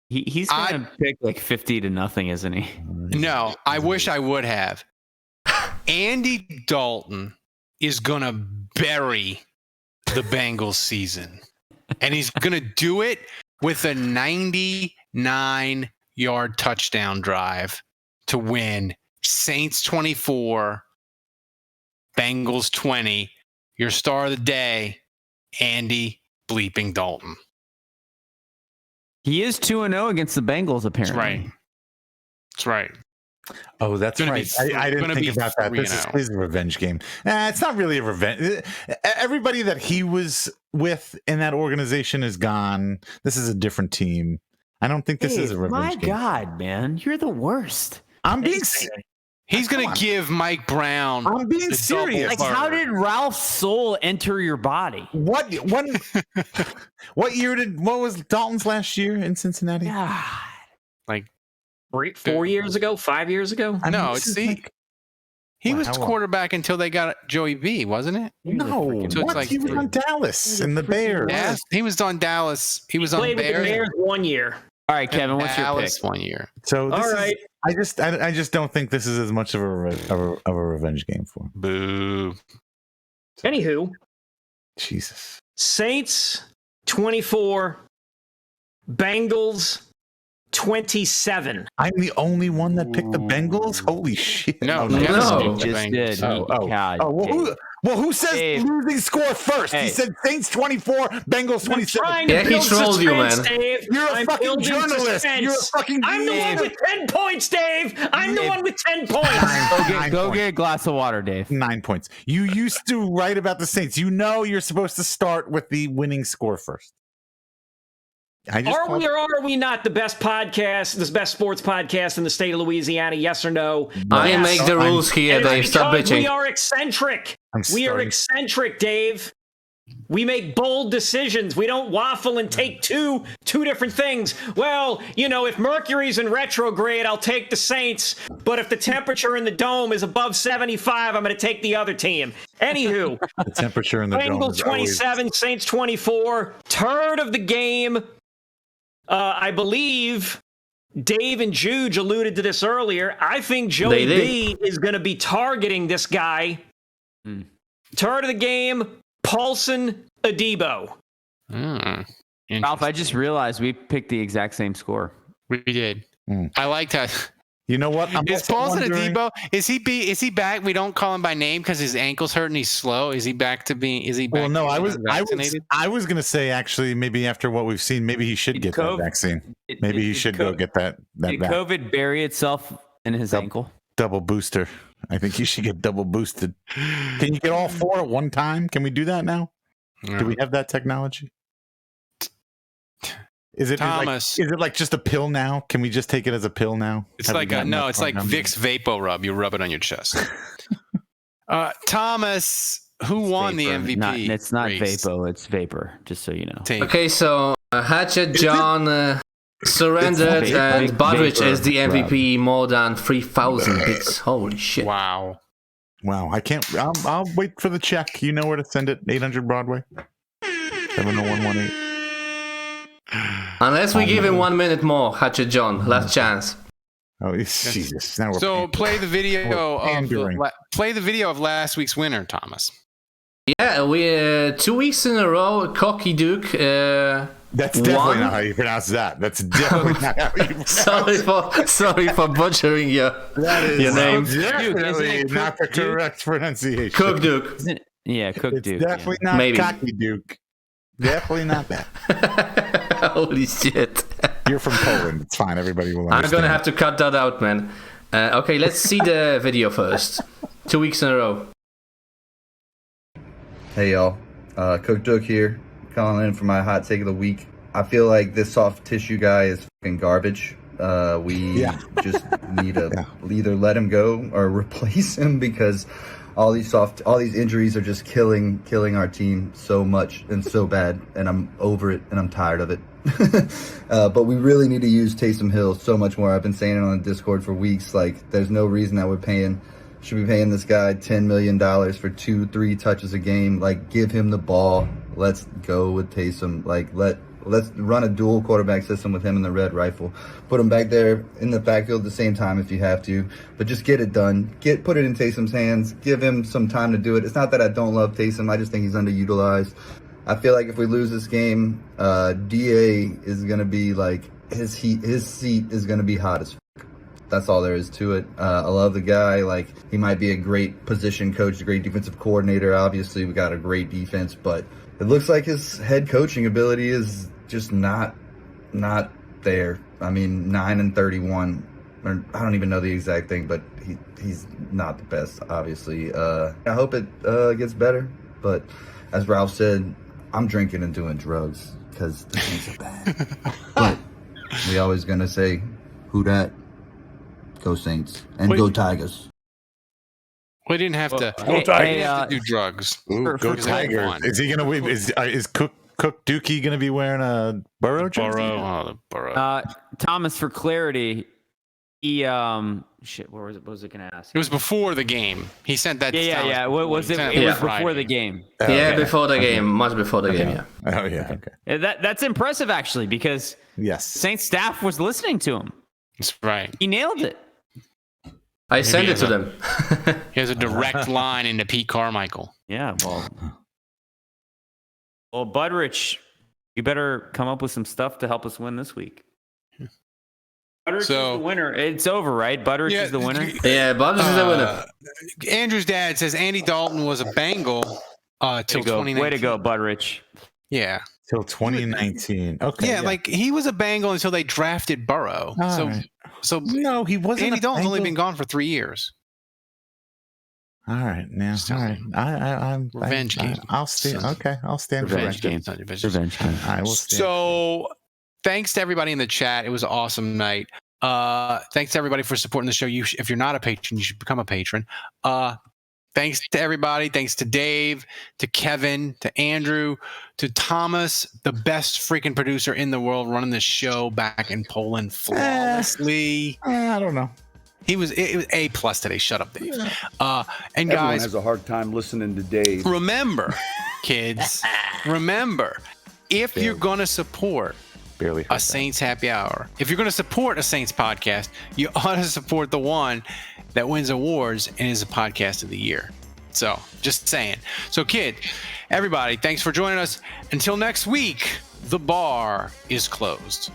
He's gonna pick like 50-0, isn't he? No, I wish I would have. Andy Dalton is gonna bury the Bengals season. And he's going to do it with a 99-yard touchdown drive to win. Saints 24, Bengals 20. Your star of the day, Andy bleeping Dalton. He is 2-0 against the Bengals, apparently. That's right. Oh, that's right. I didn't think about that. This is a revenge game. It's not really a revenge. Everybody that he was with in that organization is gone. This is a different team. I don't think this is a revenge game. My God, man. You're the worst. I'm being He's going to give Mike Brown. I'm being serious. Like, how did Ralph's soul enter your body? What was Dalton's last year in Cincinnati? God. Like 4 years ago, 5 years ago? No, he was quarterback until they got Joey B, wasn't it? No, he was on Dallas and the Bears. Yeah, he was on Dallas. He was on Played with the Bears 1 year. All right, Kevin, what's your pick? 1 year. So I just don't think this is as much of a revenge game for him. Boo. Anywho, Jesus. Saints 24, Bengals 27. I'm the only one that picked the Bengals? Holy shit. No. Just did. Who says losing score first? He said Saints 24, Bengals 27. Yeah, he trolled you, man. Dave. You're a fucking journalist. You're a fucking I'm the one with 10 points, Dave. I'm the one with 10 points. Go get a glass of water, Dave. 9 points. You used to write about the Saints. You know you're supposed to start with the winning score first. Are we or are we not the best podcast, the best sports podcast in the state of Louisiana? Yes or no? I make the rules here, Dave. Stop bitching. We are eccentric. We are eccentric, Dave. We make bold decisions. We don't waffle and take two different things. Well, if Mercury's in retrograde, I'll take the Saints. But if the temperature in the dome is above 75, I'm going to take the other team. Anywho, the temperature in the dome Bengals 27, Saints 24. Third of the game. I believe Dave and Juge alluded to this earlier. I think Joey B is going to be targeting this guy. Third of the game, Paulson Adebo. Ralph, I just realized we picked the exact same score. We did. I like that. You know what? Is Paulson Adebo? Is he back? We don't call him by name because his ankle's hurt and he's slow. Is he back to being? Is he back? Well, no. I was going to say actually maybe after what we've seen, maybe he should get that vaccine. Maybe he should go get that. Did COVID bury itself in his ankle? Double booster. I think you should get double boosted. Can you get all 4 at one time? Can we do that now? No. Do we have that technology? Is it Thomas? Is it like just a pill now? Can we just take it as a pill now? It's like Vicks Vapo Rub. You rub it on your chest. Thomas, who won the MVP? It's not Vapo. It's Vapor. Just so you know. Okay, so hatchetjon surrendered, and budrich is the MVP. More than 3,000 bits. Holy shit! Wow. I can't. I'll wait for the check. You know where to send it. 800 Broadway. 70118. Unless we give him 1 minute more, hatchetjon, last chance. Oh, Jesus! Now we're play the video of last week's winner, Thomas. Yeah, we 2 weeks in a row. Cocky Duke. That's definitely not how you pronounce that. That's definitely not how you pronounce sorry for butchering your name. Definitely not the correct pronunciation. Cook Duke. Yeah, Cook Duke. Definitely not Cocky Duke. Definitely not bad. Holy shit. You're from Poland. It's fine. Everybody will understand. I'm going to have to cut that out, man. Okay, let's see the video first. 2 weeks in a row. Hey, y'all. Cook Duck here, calling in for my hot take of the week. I feel like this soft tissue guy is fucking garbage. We just need to either let him go or replace him because all these injuries are just killing our team so much and so bad, and I'm over it and I'm tired of it. But we really need to use Taysom Hill so much more. I've been saying it on the Discord for weeks. Like, there's no reason that should be paying this guy $10 million for 2-3 touches a game. Like, give him the ball. Let's go with Taysom. Like, let's run a dual quarterback system with him and the red rifle. Put him back there in the backfield at the same time if you have to, but just get it done. Put it in Taysom's hands. Give him some time to do it. It's not that I don't love Taysom. I just think he's underutilized. I feel like if we lose this game, DA is going to be like, his seat is going to be hot as fuck. That's all there is to it. I love the guy. Like, he might be a great position coach, a great defensive coordinator. Obviously, we got a great defense, but it looks like his head coaching ability is just not there. I mean, 9-31. Or I don't even know the exact thing, but he's not the best, obviously. I hope it gets better. But as Ralph said, I'm drinking and doing drugs because the things are bad. But we always gonna say, who dat? Go Saints and go Tigers. We didn't have to. Do drugs. Ooh, go Tigers. Is he gonna win? Is Cook Dookie gonna be wearing a Burrow jersey? Burrow. Thomas, for clarity, he what was it gonna ask? It was before the game. He sent that. Yeah. What was it? It was before the game. Before the game, much before the game. Yeah. Oh yeah. Okay. That's impressive actually, because Saints staff was listening to him. That's right. He nailed it. I sent it to them. He has a direct line into Pete Carmichael. Yeah, well, Budrich, you better come up with some stuff to help us win this week. Budrich is the winner. It's over, right? Budrich is the winner? Yeah, Budrich is the winner. Andrew's dad says Andy Dalton was a Bengal till 2019. Way to go, Budrich. Yeah. Till 2019. Okay. Yeah, like he was a Bengal until they drafted Burrow. So no, he wasn't. Andy Dalton's only been gone for 3 years. All right, now. All right, I'm revenge game. I'll stand. Okay, I'll stand for revenge game. Revenge game. I will stand. So, thanks to everybody in the chat. It was an awesome night. Thanks to everybody for supporting the show. If you're not a patron, you should become a patron. Thanks to everybody. Thanks to Dave, to Kevin, to Andrew, to Thomas, the best freaking producer in the world, running this show back in Poland flawlessly. I don't know. It was A+ today. Shut up, Dave. And Everyone guys, has a hard time listening to Dave. Remember, kids, if you're going to support a Saints happy hour, if you're going to support a Saints podcast, you ought to support the one that wins awards and is a podcast of the year. So, just saying. So, kid, everybody, thanks for joining us. Until next week, the bar is closed.